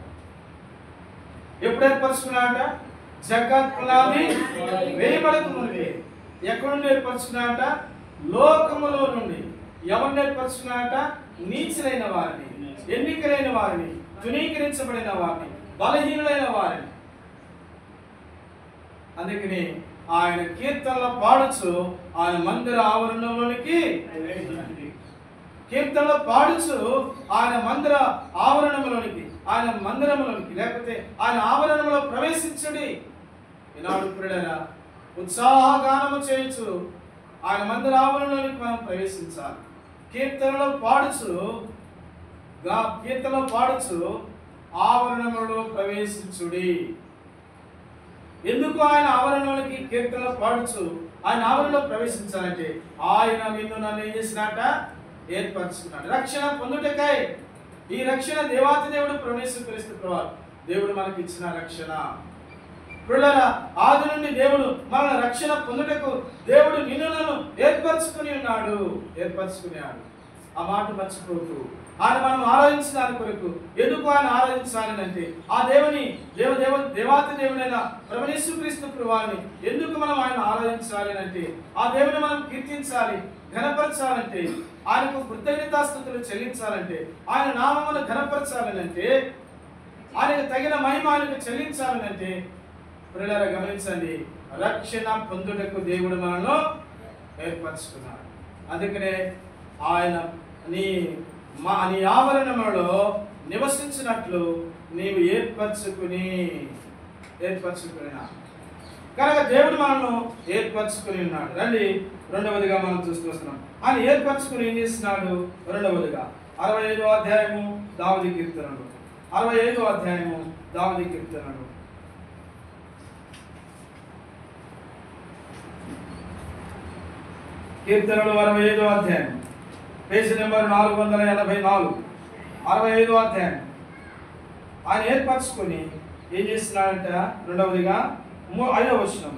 ఎప్పుడు ఏర్పరచుకున్నా అంట? జగత్ పునాది వేయబడక మునిపే. ఎక్కడ నుండి ఏర్పరచుకున్నా అంట? లోకములో నుండి. ఎవరిని ఏర్పరచుకున్నా అంట? నీచులైన వారిని, ఎన్నికలైన వారిని, తునీకరించబడిన వారిని, బలహీనులైన వారిని. అందుకని ఆయన కీర్తనలు పాడుచు ఆయన మందిర ఆవరణంలోనికి, కీర్తనలు పాడుచు ఆయన మందిర ఆవరణంలోనికి, ఆయన మందిరంలోనికి లేకపోతే ఆయన ఆవరణంలో ప్రవేశించుడి. ఈనాడు ప్రియులారా, ఉత్సాహగానము చేయొచ్చు ఆయన మందిర ఆవరణంలోనికి మనం ప్రవేశించాలి. కీర్తనలు పాడుచు ఆవరణంలో ప్రవేశించుడి. ఎందుకు ఆయన ఆవరణలోనికి కీర్తనలు పాడుచు ఆయన ఆవరణలో ప్రవేశించాలంటే ఆయన నిన్ను నన్ను ఏం చేసినట్ట? ఏర్పరచుకున్నాడు. రక్షణ పొందుటకై. ఈ రక్షణ దేవాతి దేవుడు ప్రవేశిస్తూ దేవుడు మనకి ఇచ్చిన రక్షణ. పిల్లరా, ఆది నుండి దేవుడు మన రక్షణ పొందుటకు దేవుడు నిన్ను నన్ను ఏర్పరచుకున్నాడు. ఆ మాట మర్చిపోతూ ఆయన మనం ఆరాధించడానికి కొరకు. ఎందుకు ఆయన ఆరాధించాలి అంటే ఆ దేవాతి దేవుడైన యేసుక్రీస్తు ప్రభువుని ఎందుకు మనం ఆయన ఆరాధించాలి అంటే ఆ దేవుని మనం కీర్తించాలి, ఘనపరచాలంటే, ఆయనకు కృతజ్ఞతాస్తుతులు చెల్లించాలంటే, ఆయన నామమును ఘనపరచాలనంటే, ఆయనకు తగిన మహిమ ఆయనకు చెల్లించాలనంటే పిల్లలు గమనించండి, రక్షణ పొందుటకు దేవుడు మనలో ఏర్పరచుకున్నాడు. అందుకనే ఆయన నీ ఆవరణంలో నివసించినట్లు నీవు ఏర్పరచుకున్నా కనుక దేవుడు మనల్ని ఏర్పరచుకుని ఉన్నాడు. రండి రెండవదిగా మనం చూస్తూ వస్తున్నాం. ఆయన ఏర్పరచుకుని ఏం చేస్తున్నాడు? రెండవదిగా 65వ అధ్యాయము దావీదు కీర్తనలు. 65వ అధ్యాయము దావీదు కీర్తనలు. కీర్తనలు 65వ అధ్యాయం పేజీ నెంబర్ 484. 65వ అధ్యాయం. ఆయన ఏర్పరచుకొని ఏం చేస్తున్నాడంట? రెండవదిగా 5వ వచనం,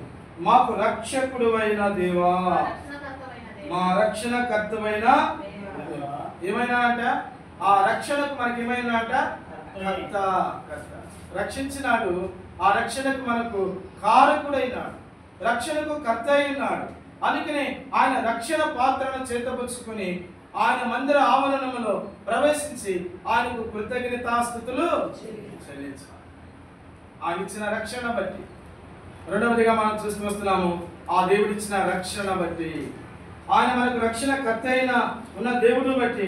మాకు రక్షకుడు అయిన దేవా, మా రక్షణ కర్తవైన ఏమైనా అంట? ఆ రక్షణకు మనకి ఏమైనా అంట? కర్త. రక్షించినాడు. ఆ రక్షణకు మనకు కారకుడైనాడు, రక్షణకు కర్త అయినాడు. అందుకనే ఆయన రక్షణ పాత్రను చేతపుచ్చుకొని ఆయన మందిర ఆవరణంలో ప్రవేశించి ఆయనకు కృతజ్ఞతాస్తుతులు చెల్లించాలి. ఆయన ఇచ్చిన రక్షణ బట్టి. రెండవదిగా మనం చూస్తూ వస్తున్నాము, ఆ దేవుడు ఇచ్చిన రక్షణ బట్టి, ఆయన మనకు రక్షణ కర్త అయిన ఉన్న దేవుడిని బట్టి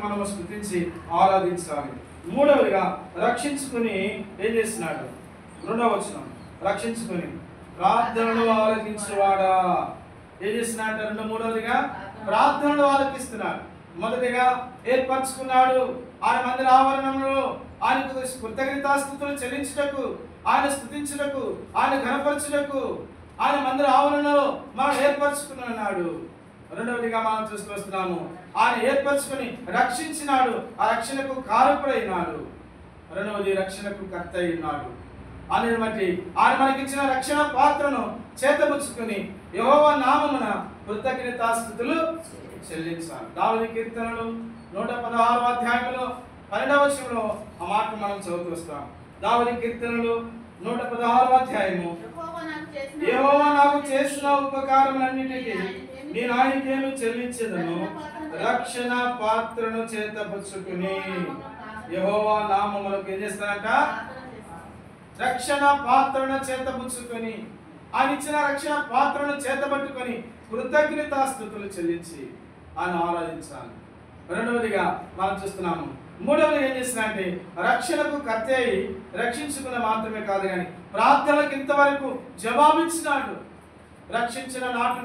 మనము స్తుతించి ఆరాధించాలి. మూడవదిగా రక్షించుకుని ఏం చేస్తున్నాడు? 2వ వచనం, రక్షించుకుని ప్రార్థనలు ఆలకించువాడా. ఏం చేస్తున్నాడు? మూడవదిగా ప్రార్థనలు ఆలకిస్తున్నాడు. మొదటిగా ఏర్పరచుకున్నాడు ఆయన మందిర ఆవరణంలో ఆయనకు కృతజ్ఞతాస్తుతులు చెల్లించుటకు, ఆయన స్తుతించుటకు, ఆయన ఘనపరచుటకు ఆయన మందిర ఆవరణలో మనం ఏర్పరచుకున్నాడు. రెండవదిగా మనం చూస్తూ వస్తున్నాము, ఆయన ఏర్పరచుకొని రక్షించినాడు, ఆ రక్షణకు కారకుడైనాడు. రెండవది రక్షణకు కర్త అయినాడు. అని బట్టి ఆయన మనకిచ్చిన రక్షణ పాత్రను చేతపుచ్చుకొని యెహోవా నామమున కృతజ్ఞతాస్తుతులు చెల్లించాలి. దావీదు కీర్తనలు 116వ అధ్యాయంలో 12వ వచనంలో ఆ మాట మనం చదువుతూ వస్తాం. దావీదు కీర్తనలు 116వ అధ్యాయము, యెహోవా నాకు చేసిన ఉపకారములన్నిటికీ నేను ఆయనకేమి చెల్లించెదను, రక్షణ పాత్రను చేతపుచ్చుకుని. యెహోవా నామమునకు ఏం చేస్తారంట? రక్షణ పాత్రను చేతపుచ్చుకొని, ఆయన ఇచ్చిన రక్షణ పాత్రను చేతబట్టుకొని కృతజ్ఞతాస్తుతులు చెల్లించి ఆయన ఆరాధించాలి. రెండవదిగా మనం చూస్తున్నాము. మూడవది ఏం చేస్తున్నారంటే రక్షణకు కర్త అయి రక్షించుకున్న మాత్రమే కాదు కానీ ప్రార్థనలకు ఇంతవరకు జవాబిచ్చినాడు. రక్షించిన నాటి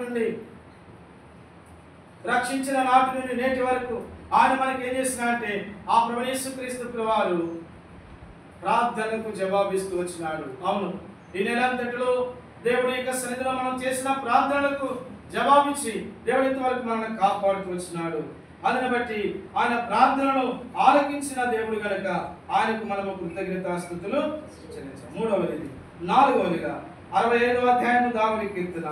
నుండి నేటి వరకు ఆయన మనకి ఏం చేస్తున్నాడంటే ఆ ప్రభువు యేసుక్రీస్తు ప్రభువారు ప్రార్థనకు జవాబిస్తూ వచ్చినాడు. అవును, ఈ నెలంతటిలో దేవుడి యొక్క సన్నిధిలో మనం చేసిన ప్రార్థనలకు జవాబిచ్చి దేవుడి ఇంతవరకు మనల్ని కాపాడుతూ వచ్చినాడు. అందుని బట్టి ఆయన ప్రార్థనను ఆలకించిన దేవుడు కనుక ఆయనకు మనము కృతజ్ఞతాస్తుతులు చెల్లించాలి. మూడవది. నాలుగవదిగా 65వ అధ్యాయము దావీదు కీర్తన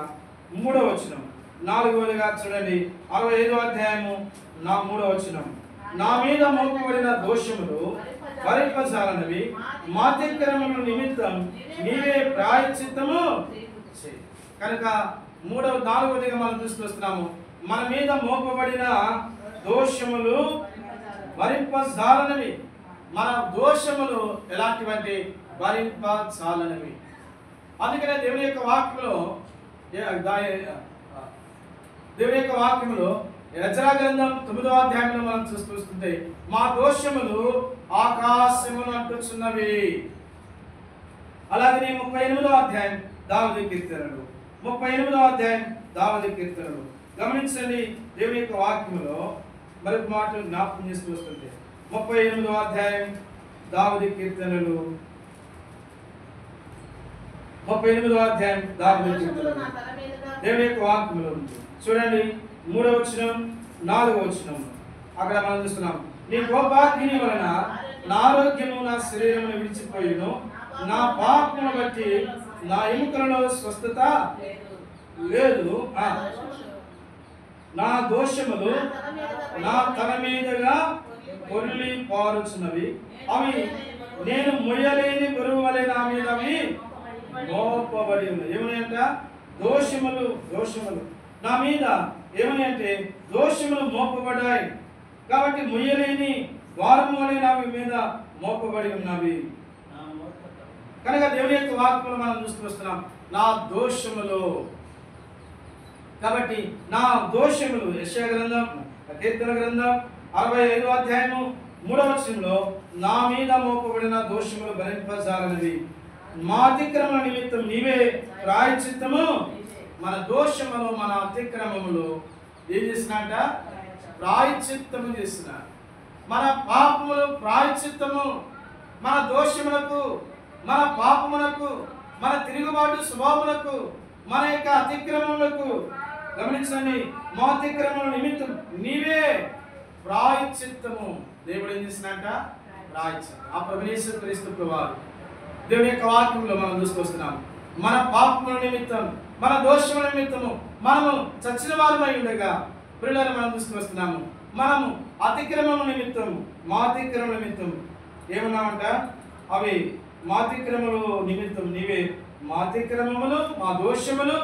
3వ వచనం. నాలుగవదిగా చూడండి, 65వ అధ్యాయము 3వ వచనం. నా మీద మోపబడిన దోషములు భరింపజాలనివి, మా అతిక్రమముల నిమిత్తం నీవే ప్రాయశ్చిత్తము చేయి. కనుక నాలుగవదిగా మనం చూస్తున్నాము. మన మీద మోపబడిన దోషములు భరింపజాలనివి. మన దోషములు ఎలాంటివంటే భరింపజాలనివి. అందుకనే దేవుని యొక్క వాక్యములో యెజ్రా గ్రంథం 9వ అధ్యాయంలో మనం చూస్తుంటే మా దోషములు ఆకాశమును అంటుచున్నవి. అలాగే 38వ అధ్యాయం దావీదు కీర్తనలు 38వ అధ్యాయం దావీదు కీర్తనలు గమనించండి. దేవుని యొక్క వాక్యములో మరొక మాటలు జ్ఞాపకం చేస్తూ వస్తుంది. 38వ అధ్యాయం దావీదు కీర్తనలు 38వ అధ్యాయం దావీదు కీర్తనలు దేవుని యొక్క వాక్యములో ఉంది. చూడండి, 3వ వచనం 4వ వచనం. అక్కడ మనం చూస్తున్నాం. నీ కోపాగ్ని వలన నా ఆరోగ్యము నా శరీరమును విడిచిపోయిను, నా పాపమును బట్టి నా ఎముకలలో స్వస్థత లేదు. నా దోషములు నా తల మీదుగా పొర్లి పారుచున్నవి, అవి నేను మొయ్యలేని బరువు వలె నా మీద అవి మోపబడి ఉన్నాయి. ఏమనంట? దోషములు నా మీద ఏమని అంటే దోషములు మోపబడ్డాయి కాబట్టి మొయ్యలేని వారము వలె నా మీద మోపబడి ఉన్నవి. కనుక దేవుని యొక్క వాక్యములు మనం చూస్తూ వస్తున్నాం. నా దోషములు కాబట్టి నా దోషములు యెషయా గ్రంథం కీర్తన గ్రంథం 65వ అధ్యాయము 3వ వచనంలో నా మీద మోపబడిన దోషములు భరింపజాలనివి, మా అతిక్రమణ నిమిత్తం నీవే ప్రాయశ్చిత్తము. మన దోషములు మన అతిక్రమములు ఏం చేసినాట? ప్రాయశ్చిత్తము చేసిన. మన పాపములు ప్రాయశ్చిత్తము. మన దోషములకు, మన పాపములకు, మన తిరుగుబాటు స్వభావములకు, మన యొక్క అతిక్రమములకు గమనించండి, మా అతిక్రమముల నిమిత్తం నీవే ప్రాయశ్చిత్తము. దేవుడు ఏం చేసినట్ట? ప్రాయశ్చిత్తం. ఆ ప్రభువు యేసుక్రీస్తు ప్రభువారు దేవుని యొక్క వాక్యంలో మనం చూసుకొస్తున్నాము. మన పాపముల నిమిత్తం, మన దోషముల నిమిత్తము మనము చచ్చిన వారమై ఉండగా పిల్లలను మనం చూసుకొస్తున్నాము. మనము అతిక్రమముల నిమిత్తం, మా అతిక్రమముల నిమిత్తం ఏమన్నామంట? అవి మా అతిక్రమముల నిమిత్తం నీవే, మా అతిక్రమములు మా దోషములు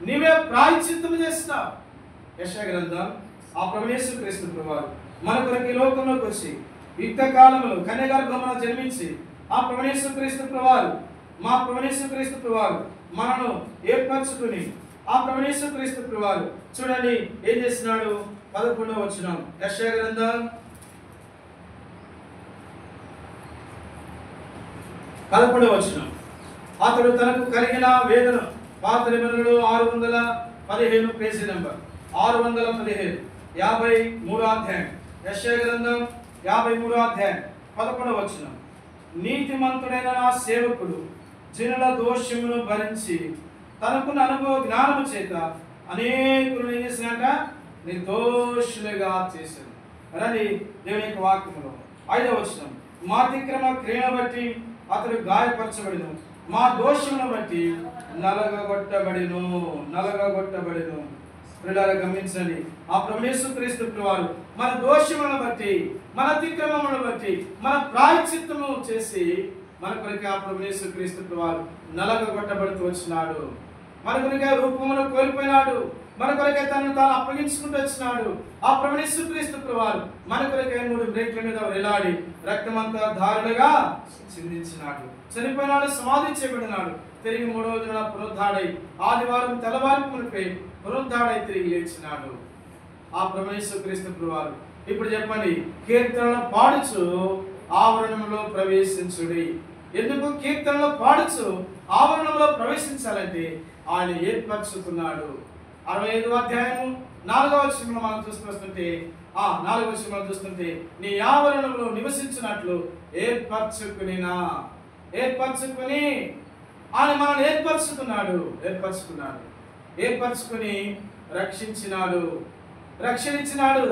నీవే ప్రాయశ్చిత్తము చేస్తావు. యెషయా గ్రంథం ఆ ప్రభువు యేసుక్రీస్తు ప్రభువారు మన కొరకు ఈ లోకంలోకి వచ్చి యుక్త కాలములో కన్యగర్భమున జన్మించి ఆ ప్రభువు యేసుక్రీస్తు ప్రభువారు, మా ప్రభువు యేసుక్రీస్తు ప్రభువారు మనను ఏర్పరచుకుని ఆ ప్రభువు యేసుక్రీస్తు ప్రభువారు చూడండి ఏం చేస్తున్నాడు? 11వ వచనం యెషయా గ్రంథం 11వ వచనం. అతడు తనకు కలిగిన వేదన పాత నిబంధనలు 615 పేజీ నెంబర్ 615 53వ అధ్యాయం యెషయా గ్రంథం 53వ అధ్యాయం 11వ వచనం. నీతిమంతుడైన నా సేవకుడు జనుల దోషమును భరించి తనకున్న అనుభవ జ్ఞానము చేత అనేకులను ఏం చేసినట? నిర్దోషులుగా చేశాడు. అని దేవుని యొక్క వాక్యములో 5వ వచనం. మా అతిక్రమ క్రియను బట్టి అతడు గాయపరచబడిను, మా దోషమును బట్టి నలగగొట్టబడిను. పిల్లలు గమనించండి, ఆ ప్రభు యేసుక్రీస్తు వారు మన దోషములను బట్టి, మన అతిక్రమములను బట్టి, మన ప్రాయశ్చిత్తము చేసి మన కొరకు ఆ ప్రభు యేసుక్రీస్తు వారు నలగగొట్టబడుతూ వచ్చినాడు. మన కొరకే రూపమును కోల్పోయినాడు. మన కొరకే తనను తాను అప్పగించుకుంటూ వచ్చినాడు. ఆ ప్రభు యేసుక్రీస్తు వారు మన కొరకే 3 రేట్ల మీద వేలాడి రక్తమంతా ధారులుగా చిందించినాడు. చనిపోయినాడు, సమాధి చేయబడినాడు. తిరిగి 3వ దిన పునరుద్ధాడై ఆదివారం తెల్లవారుకునిపై పునరుద్ధాడై తిరిగి లేచినాడు ఆ ప్రభు యేసుక్రీస్తు వారు. ఇప్పుడు చెప్పండి, కీర్తనలు పాడుచు ఆవరణంలో ప్రవేశించుడి. ఎందుకు కీర్తనలు పాడుచు ఆవరణంలో ప్రవేశించాలంటే ఆయన ఏర్పరచుకున్నాడు. 65వ అధ్యాయము 4వ వచనంలో మనం చూస్తుంటే 4వ వచనంలో చూస్తుంటే నీ ఆవరణంలో నివసించినట్లు ఏర్పరచుకుని ఆయన మనల్ని ఏర్పరచుకుని రక్షించినాడు,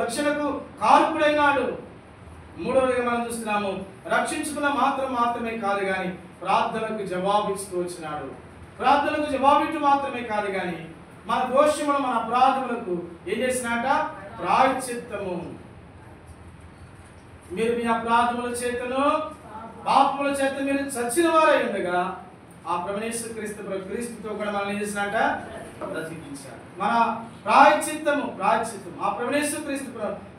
రక్షణకు కారకుడైనాడు. 3వదిగా మనం చూస్తున్నాము, రక్షించుకున్న మాత్రమే కాదు కానీ ప్రార్థనకు జవాబిస్తూ వచ్చినాడు. ప్రార్థనకు జవాబిట్టు మాత్రమే కాదు కానీ మన దోషములు, మన అపరాధములకు ఏం చేసినాట? ప్రాయశ్చిత్తము. మీరు మీ అపరాధముల చేతను పాపముల చేత మీరు చచ్చిన వారై ఉండగా ఆ ప్రభు క్రీస్తుతో కూడా మనం ఏం చేసినట్ట? బ్రతికించాడు. మన ప్రాయశ్చిత్తము ఆ ప్రభు క్రీస్తు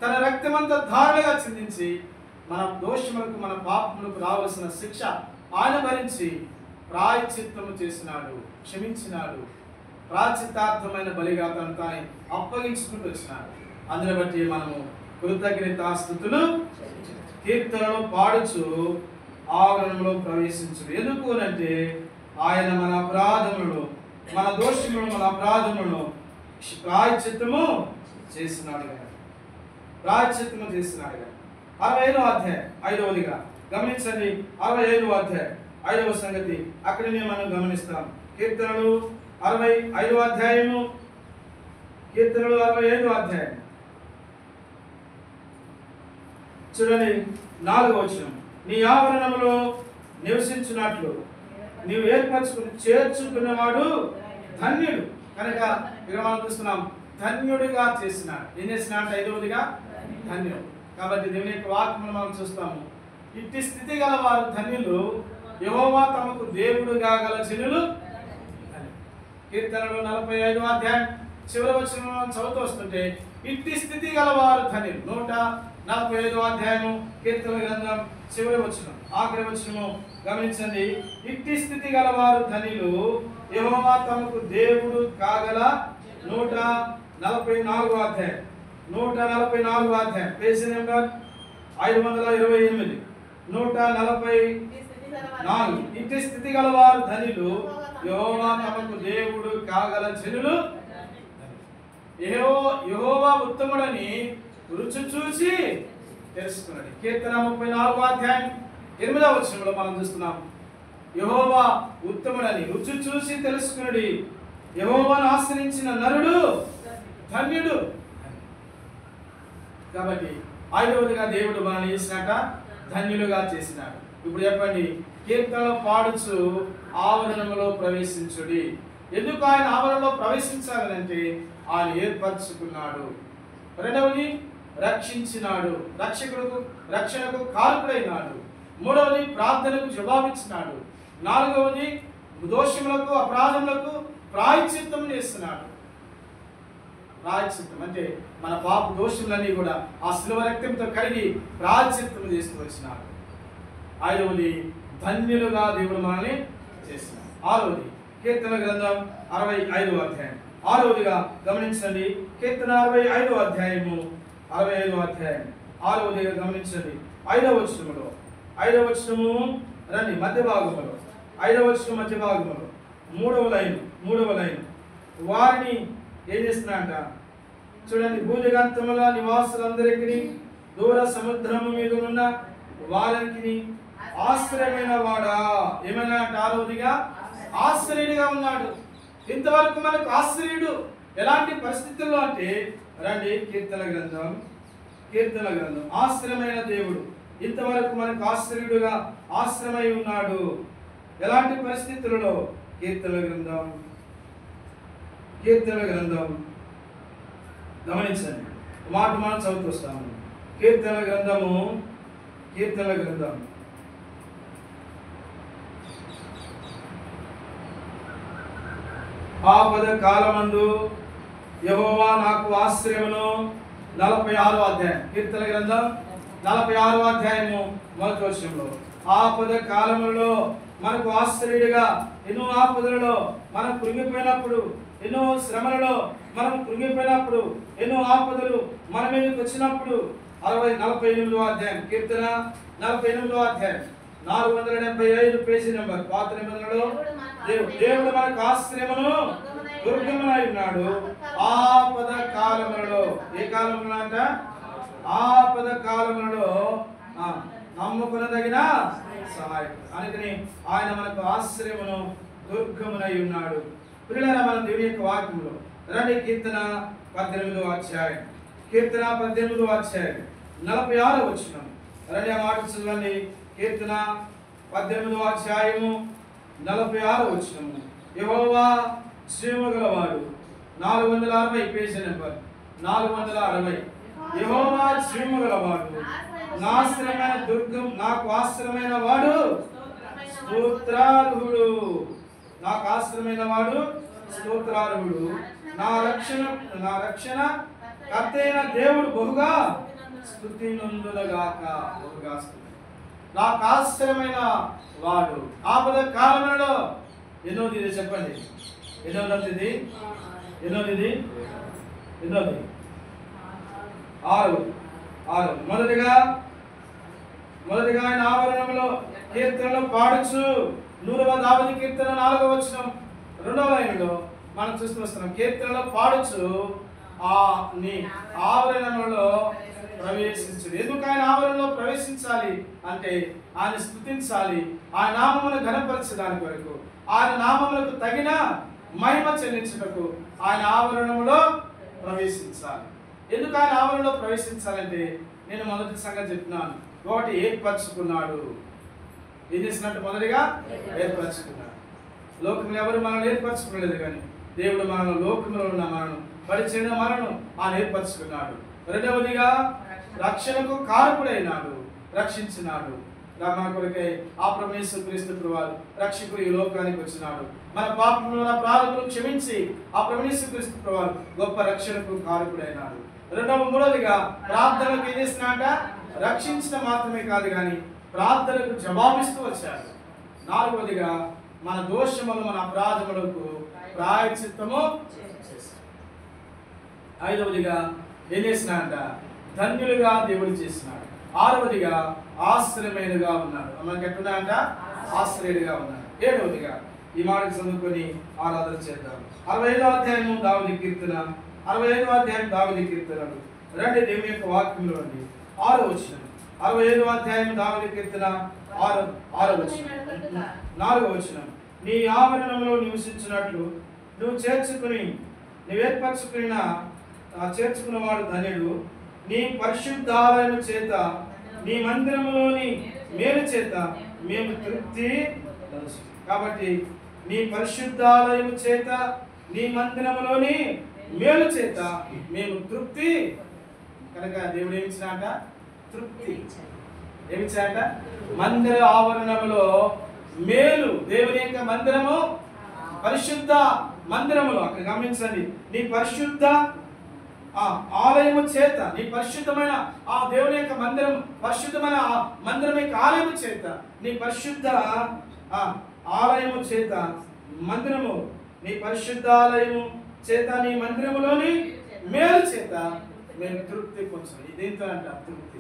తన రక్తమంతా ధారలుగా చిందించి మన దోషములకు, మన పాపములకు రావాల్సిన శిక్ష ఆయన భరించి ప్రాయశ్చిత్తము చేసినాడు, క్షమించినాడు. ప్రాయశ్చిత్తార్థమైన బలిగా తను తాను అప్పగించుకుంటూ వచ్చినాడు. అందుని బట్టి మనము కృతజ్ఞతాస్తుతులు కీర్తనలు పాడుచు ఆవరణంలో ప్రవేశించుడు. ఎందుకు అంటే ఆయన మన అపరాధములను, మన దోషములను, మన అపరాధములను ప్రాయశ్చిత్తము చేసినాడు. 65వ అధ్యాయం 5వదిగా గమనించండి. 65వ అధ్యాయం 5వ సంగతి అక్కడనే మనం గమనిస్తాం. కీర్తనలు 65వ అధ్యాయము, కీర్తనలు 65వ అధ్యాయం చూడండి, 4వ వచనం. నీ ఆవరణంలో నివసించున్నట్లు నీవు చేర్చుకున్నవాడు ధన్యుడు. కనుక ఇక్కడ మనం చూస్తున్నాం, ధన్యుడిగా చేసినాడు. ఏం చేసినాడు? 5వదిగా ధన్యుడు. కాబట్టి దేవుని యొక్క వాక్యమును మనం చూస్తాము. ఇట్టి స్థితి గల వారు ధన్యులు, యెహోవా తమకు దేవుడుగా గల జనులు. కీర్తనలు 45వ అధ్యాయం చివరి వచనం చదువుతూ వస్తుంటే ఇట్టి స్థితి గల వారు ధన్యులు. 145వ అధ్యాయము కీర్తన గ్రంథం చివరి వచనం, ఆఖరి వచనము గమనించండి. ఇట్టి స్థితి గల వారు ధన్యులు, యెహోవా తమకు దేవుడు కాగల. 144వ అధ్యాయం 144వ అధ్యాయం పేజీ నెంబర్ 528. 144. ఇట్టి స్థితి గల వారు ధన్యులు, యెహోవా తమకు దేవుడు కాగల జనులు. యెహోవా ఉత్తముడని రుచి చూసి తెలుసుకున్నాడు. కీర్తన 34వ అధ్యాయం 8వ వచనంలో మనం చూస్తున్నాం, యెహోవా ఉత్తముడని రుచి చూసి తెలుసుకున్నాడు. యెహోవాను ఆశ్రయించిన నరుడు ధన్యుడు. కాబట్టి 5వదిగా దేవుడు మనల్ని చేసినట ధన్యులుగా చేసినాడు. ఇప్పుడు చెప్పండి, కీర్తనలో పాడుచు ఆవరణంలో ప్రవేశించుడి. ఎందుకు ఆయన ఆవరణలో ప్రవేశించాలంటే ఆయన ఏర్పరచుకున్నాడు. 2వది రక్షించినాడు, రక్షణకు కారకుడైనాడు. 3వది ప్రార్థనకు జవాబిచ్చినాడు. 4వది దోషములకు, అపరాధములకు ప్రాయశ్చిత్తం చేస్తున్నాడు. ప్రాయశ్చిత్తం అంటే మన పాప దోషములన్నీ కూడా ఆ శిలువ రక్తంతో కడిగి ప్రాయశ్చిత్తం చేస్తూ వచ్చినాడు. 5వది ధన్యులుగా దేవుడు మనల్ని చేసినాడు. 6వది కీర్తన గ్రంథం 65వ అధ్యాయం 6వదిగా గమనించండి. కీర్తన 65వ అధ్యాయము 6వదిగా గమనించండి. 5వ వచనము రండి, మధ్య భాగంలో 5వ వచనం మధ్య భాగంలో 3వ లైన్ వారిని ఏం చేస్తున్నాడంట చూడండి. భూజగంతముల నివాసులందరికీ, దూర సముద్రము మీద ఉన్న వారికి ఆశ్రయమైన వాడా. ఏమైనా 6వదిగా ఆశ్రయుడిగా ఉన్నాడు. ఇంతవరకు మనకు ఆశ్రయుడు ఎలాంటి పరిస్థితుల్లో అంటే రండి, కీర్తన గ్రంథం ఆశ్రయమైన దేవుడు ఇంతవరకు మనకు ఆశ్రయుడుగా ఆశ్రమై ఉన్నాడు. ఎలాంటి పరిస్థితులలో? కీర్తనల గ్రంథం గమనించండి, మాట చదువుతూ వస్తాము. కీర్తనల గ్రంథం ఆపద కాలమందు యెహోవా నాకు ఆశ్రయమును. 46వ అధ్యాయం, కీర్తనల గ్రంథం 46వ అధ్యాయము మొదటి వచనంలో, ఆపద కాలములలో మనకు ఆశ్రయుడిగా, ఎన్నో ఆపదలలో మనం కృంగిపోయినప్పుడు, ఎన్నో శ్రమలలో మనం కృంగిపోయినప్పుడు, ఎన్నో ఆపదలు మన మీదకి వచ్చినప్పుడు 48వ అధ్యాయం, కీర్తన 48వ అధ్యాయం 475 పేజీ నెంబర్, పాత నిబంధనలో దేవుడు మనకు ఆశ్రయమును దుర్గమునై ఉన్నాడు ఆపద కాలములలో. ఏ కాలములో అంట? ఆపద కాలములలో నమ్ముకొనదగిన సహాయం. అందుకని ఆయన మనకు ఆశ్రయమును దుర్గమునై ఉన్నాడు. పిల్లల మన దేవుని యొక్క వాక్యంలో రండి, కీర్తన 18వ అధ్యాయం, 46వ వచనం. రండి ఆ మాట చదవండి. కీర్తన 18వ అధ్యాయము 46వ వచనము. యెహోవా జీవము గలవాడు. 460 పేజీ నెంబర్ 460. యెహోవా జీవము గలవాడు, నా ఆశ్రయమైన దుర్గం, నాకు ఆశ్రయమైన వాడు స్తోత్రార్హుడు. నాకు ఆశ్రయమైన వాడు స్తోత్రార్హుడు. నా రక్షణ కర్తైన దేవుడు బహుగా స్తుతి నొందునగాక. బహుగా స్తుతి. నాకు ఆశ్రయమైన వాడు. ఆపద కాలములలో ఎన్నోది చెప్పండి, ఎన్నోది 6. మొదటిగా ఆయన ఆవరణంలో కీర్తనలు పాడుచు 100వ దావీదు కీర్తన 4వ వచనం 2వ లైన్లో మనం చూస్తూ వస్తున్నాం. కీర్తనలు పాడుచు నీ ఆవరణంలో ప్రవేశించు. ఎందుకు ఆయన ఆవరణలో ప్రవేశించాలి అంటే ఆయన స్తుతించాలి, ఆయన నామమును ఘనపరచడానికి వరకు, ఆయన నామములకు తగిన మహిమ చెల్లించుటకు ఆయన ఆవరణంలో ప్రవేశించాలి. ఎందుకు ఆయన ఆవరణలో ప్రవేశించాలంటే నేను మొదటి సంగతి చెప్తున్నాను. ఒకటి, ఏర్పరచుకున్నాడు. ఏం చేసినట్టు? మొదటిగా ఏర్పరచుకున్నాడు. లోకంలో ఎవరు మనల్ని ఏర్పరచుకోలేదు, కానీ దేవుడు మనల్ని, లోకంలో ఉన్న మనను, పరిచయం మనను ఆయన ఏర్పరచుకున్నాడు. రెండవదిగా రక్షణకు కారకుడైనాడు, రక్షించినాడు. మన కొరకై ఆ ప్రభు యేసుక్రీస్తు ప్రభువారు రక్షకుడు ఈ లోకానికి వచ్చినాడు. మన పాపములను, మన అపరాధములను క్షమించి ఆ ప్రభు యేసుక్రీస్తు ప్రభువారు గొప్ప రక్షణకు కారకుడైనాడు. మూడవదిగా ప్రార్థనలకు ఏం చేసినాట? రక్షించడం మాత్రమే కాదు, కానీ ప్రార్థనకు జవాబిస్తూ వచ్చాడు. 4వదిగా మన దోషములు, మన అపరాధములకు ప్రాయశ్చిత్తము చేశాడు. 5వదిగా ఏం చేసినాడంట? ధన్యులుగా దేవుడు చేసినాడు. 6వదిగా ఆశ్రయమైనగా ఉన్నాడు. మనకి ఎట్టున్నాడంట? ఆశ్రయుడిగా ఉన్నాడు. 7వదిగా ఈ మాటకు చదువుకొని ఆరాధన చేద్దాం. 65వ అధ్యాయం దావీదు కీర్తన, 65వ అధ్యాయం దావీదు కీర్తనలు. రండి దేవుని యొక్క వాక్యంలో అండి 6వ వచనం. 65వ అధ్యాయం దావీదు కీర్తన 6వ వచనం, 4వ వచనం. నీ ఆవరణంలో నివసించినట్లు నువ్వు చేర్చుకున్నవాడు ధన్యుడు. నీ పరిశుద్ధాలయము చేత, నీ మందిరములోని మేలు చేత మేము తృప్తి. కాబట్టి నీ పరిశుద్ధాలయము చేత, నీ మందిరములోని మేలు చేత మేము తృప్తి. కనుక దేవుడు ఏమిచ్చినాట? తృప్తి. ఏమిచ్చాట? మందిర ఆవరణములో మేలు. దేవుని యొక్క మందిరము పరిశుద్ధ మందిరములో, అక్కడ గమనించండి, నీ పరిశుద్ధ ఆలయము చేత, నీ పరిశుద్ధమైన ఆ దేవుని యొక్క మందిరం, పరిశుద్ధమైన మందిరం యొక్క ఆలయము చేత, నీ పరిశుద్ధ ఆలయము చేత, మందిరము, నీ పరిశుద్ధాలయము చేత, నీ మందిరములోని మేలు చేత మేము తృప్తి పొందాలి. ఇదేంటో అంట తృప్తి.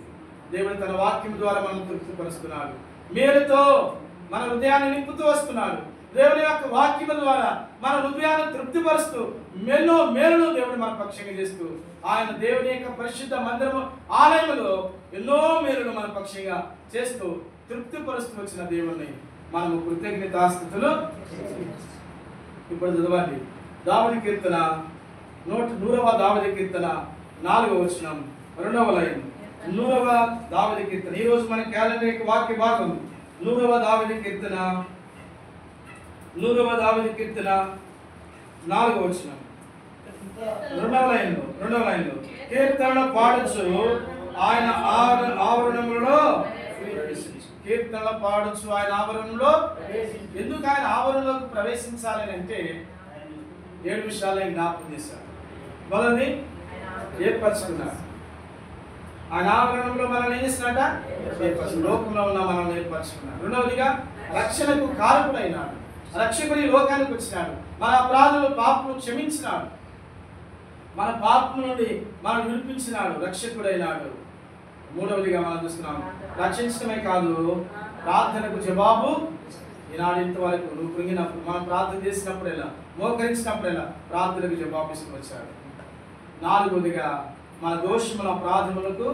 దేవుడు తన వాక్యం ద్వారా మనం తృప్తిపరుస్తున్నాడు. మేలుతో మన హృదయాన్ని నింపుతూ వస్తున్నాడు. దేవుని యొక్క వాక్యం ద్వారా మన హృదయాన్ని తృప్తిపరుస్తూ ఎన్నో మేలును దేవుడు మన పక్షంగా చేస్తూ, ఆయన దేవుని యొక్క పరిశుద్ధ మందిరము ఆలయములో ఎన్నో మేలును మన పక్షంగా చేస్తూ తృప్తిపరుస్తూ వచ్చిన దేవుణ్ణి మనము కృతజ్ఞతాస్తుతులు. ఇప్పుడు చదవండి దావీదు కీర్తన 100వ దావీదు కీర్తన 4వ వచనం 2వ లైన్. 100వ దావీదు కీర్తన. ఈరోజు మన క్యాలెండర్ యొక్క వాక్య భాగం 100వ దావీదు కీర్తన 100వ దావీదు కీర్తన 4వ వచనం, 2వ లైన్లో కీర్తనలు పాడుచు ఆయన ఆవరణములలో కీర్తనలు పాడుచు ఆయన ఆవరణంలో. ఎందుకు ఆయన ఆవరణలోకి ప్రవేశించాలని అంటే 7 విషయాలు జ్ఞాపకం చేశారు. మొదటిది ఏర్పరచుకున్నారు. ఆయన ఆవరణంలో మనల్ని ఏం చేసినట్ట? లోకంలో ఉన్న మనల్ని ఏర్పరచుకున్నాడు. రెండవదిగా రక్షణకు కారకుడైనాడు. రక్షకుడి లోకానికి వచ్చినాడు. మన అపరాధులు పాపము క్షమించినాడు. మన పాపం నుండి మనం విడిపించినాడు, రక్షకుడైనాడు. మూడవదిగా మనం చూస్తున్నాం, రక్షించడమే కాదు, ప్రార్థనకు జవాబు. ఈనాడు ఇంతవరకు నువ్వు కృంగినప్పుడు, మనం ప్రార్థన చేసినప్పుడెల్లా, మోకరించినప్పుడెల్లా ప్రార్థనకు జవాబు ఇస్తూ వచ్చాడు. నాలుగవదిగా మన దోషముల అపరాధములకు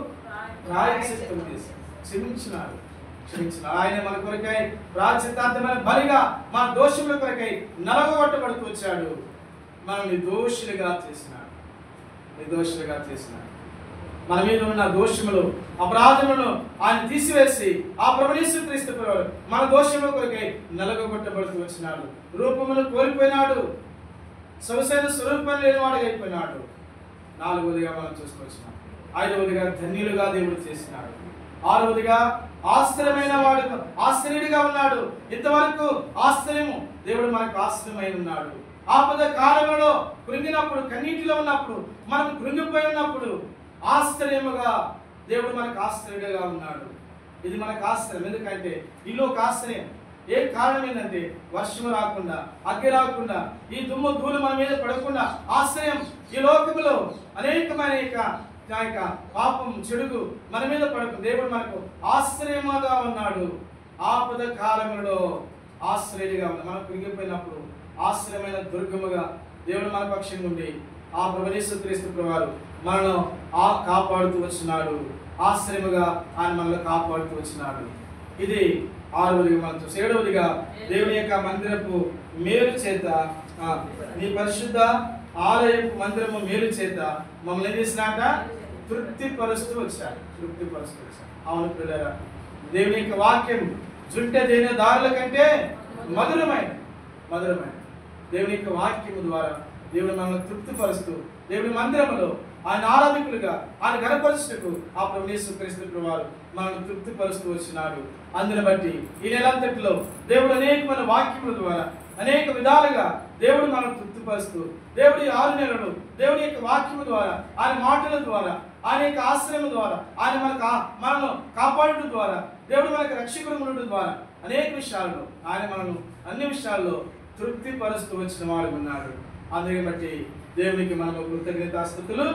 ప్రాయశ్చిత్తం చేసి క్షమించినాడు. ఆయన మన కొరకై ప్రాయశ్చిత్తార్థమైన బలిగా మన దోషముల కొరకై నలగొట్టబడుతూ వచ్చాడు. మనల్ని నిర్దోషులుగా చేసినాడు. మన మీద ఉన్న దోషములు, అపరాధములను ఆయన తీసివేసి ఆ ప్రభువు యేసుక్రీస్తు మన దోషముల కొరకై నలగొట్టబడుతూ వచ్చినాడు. రూపమును కోల్పోయినాడు, సొగసైన స్వరూపం లేనివాడుగా అయిపోయినాడు. నాలుగవదిగా మనం చూసుకొచ్చినాం. ఐదవదిగా ధన్యులుగా దేవుడు చేసినాడు. ఆరవదిగా ఆశ్చర్యుడిగా ఉన్నాడు. ఇంతవరకు ఆశ్చర్యము, దేవుడు మనకు ఆశ్చర్యమై ఉన్నాడు. ఆపద కాలంలో కృంగినప్పుడు, కన్నీటిలో ఉన్నప్పుడు, మనం కృంగిపోయి ఉన్నప్పుడు ఆశ్చర్యముగా దేవుడు మనకు ఆశ్చర్యుడిగా ఉన్నాడు. ఇది మనకు ఆశ్చర్యం. ఎందుకంటే ఇల్లు ఒక ఆశ్చర్యం. ఏ కారణం ఏంటంటే వర్షం రాకుండా, అగ్గి రాకుండా, ఈ దుమ్ము ధూళి మన మీద పడకుండా ఆశ్రయం. ఈ లోకములో అనేక పాపం, చెడుగు మన మీద పడకుండా దేవుడు మనకు ఆశ్రయముగా ఉన్నాడు. ఆపద కాలంలో ఆశ్రయుడిగా ఉన్నాడు. మనం కృంగిపోయినప్పుడు ఆశ్రయమైన దుర్గముగా దేవుడు మన పక్షంగా ఉండి ఆ ప్రభువు యేసుక్రీస్తు ప్రభువారు మనను కాపాడుతూ వచ్చినాడు. ఆశ్రయముగా ఆయన మనల్ని కాపాడుతూ వచ్చినాడు. ఇది ఆరవదిగా మనం చూసి. ఏడవదిగా దేవుని యొక్క మందిరపు మేలు చేత, నీ పరిశుద్ధ ఆలయపు మందిరము మేలు చేత మమ్మల్ని ఏం చేసినాట? తృప్తిపరుస్తూ వచ్చాడు. అవును పిల్లరా, దేవుని యొక్క వాక్యం జుంటె దేని దారుల కంటే మధురమైన దేవుని యొక్క వాక్యము ద్వారా దేవుడు మనల్ని తృప్తిపరుస్తూ దేవుని మందిరములో ఆయన ఆరాధకులుగా ఆయన గణపరుచుటకు ఆ ప్రభువు యేసుక్రీస్తు ప్రభువారు మనల్ని తృప్తిపరుస్తూ వచ్చినాడు. అందుని బట్టి ఈ నెలంతటిలో దేవుడు అనేకమైన వాక్యముల ద్వారా అనేక విధాలుగా దేవుడు మనల్ని తృప్తిపరుస్తూ, దేవుడి 6 నెలలు దేవుడి యొక్క వాక్యము ద్వారా, ఆయన మాటల ద్వారా, ఆయన యొక్క ఆశ్రయం ద్వారా, ఆయన మనను కాపాడటం ద్వారా, దేవుడు మనకు రక్షకుడు ఉండడం ద్వారా అనేక విషయాల్లో ఆయన మనను అన్ని విషయాల్లో తృప్తిపరుస్తూ వచ్చిన వాడు ఉన్నాడు. అందుని బట్టి దేవునికి మనము కృతజ్ఞతాస్తుతులు.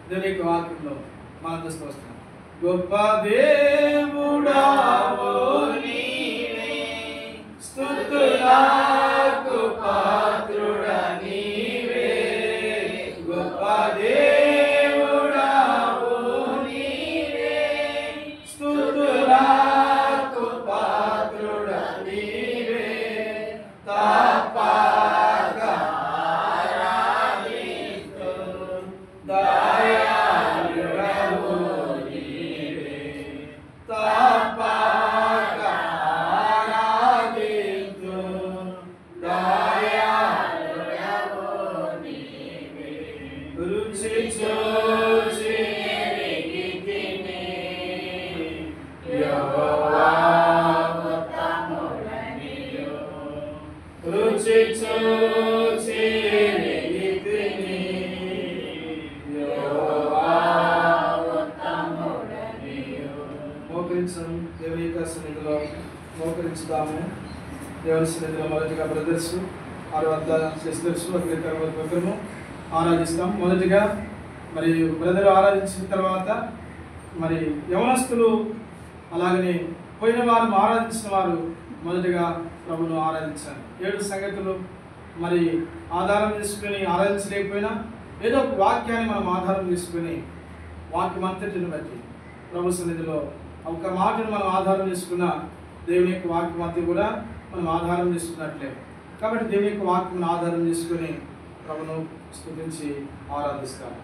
దేవుని యొక్క వాక్యంలో మనం చూస్తూ వస్తున్నాం. గొప్ప దేవుడావో నీవే, స్తుతులకు పాత్రుడా నీవే. గొప్ప దేవుడావో నీవే, స్తుతులకు పాత్రుడా నీవే. తప్పక ఆరాధిస్తూ దయాళుడవు నీవే. తప్పక ఆరాధిస్తూ దయాళుడవు నీవే. రుచి చూచి ఎరిగితిని యెహోవా ఉత్తముడనియు. రుచి చూచి ఎరిగితిని యెహోవా ఉత్తముడనియు. మోకరించం. దేవుని యొక్క సన్నిధిలో మోకరించుదాము. దేవుని సన్నిధిలో మొదటిగా బ్రదర్స్, వారి వద్ద సిస్టర్స్ ఒకరిము ఆరాధిస్తాం. మొదటిగా మరి బ్రదర్ ఆరాధించిన తర్వాత మరి యవనస్తులు అలాగనే పోయిన వారు ఆరాధించిన వారు మొదటిగా ప్రభువును ఆరాధించాలి. 7 సంగతులు మరి ఆధారం తీసుకుని ఆరాధించలేకపోయినా ఏదో ఒక వాక్యాన్ని మనం ఆధారం తీసుకుని వాక్యం అంతటిని బట్టి ప్రభు సన్నిధిలో ఒక మాటను మనం ఆధారం చేసుకున్న దేవుని యొక్క వాక్యం అంతా కూడా మనం ఆధారం చేసుకున్నట్లే. కాబట్టి దేవుని యొక్క వాక్యం ఆధారం చేసుకుని ప్రభును స్తుతించి ఆరాధిస్తాము.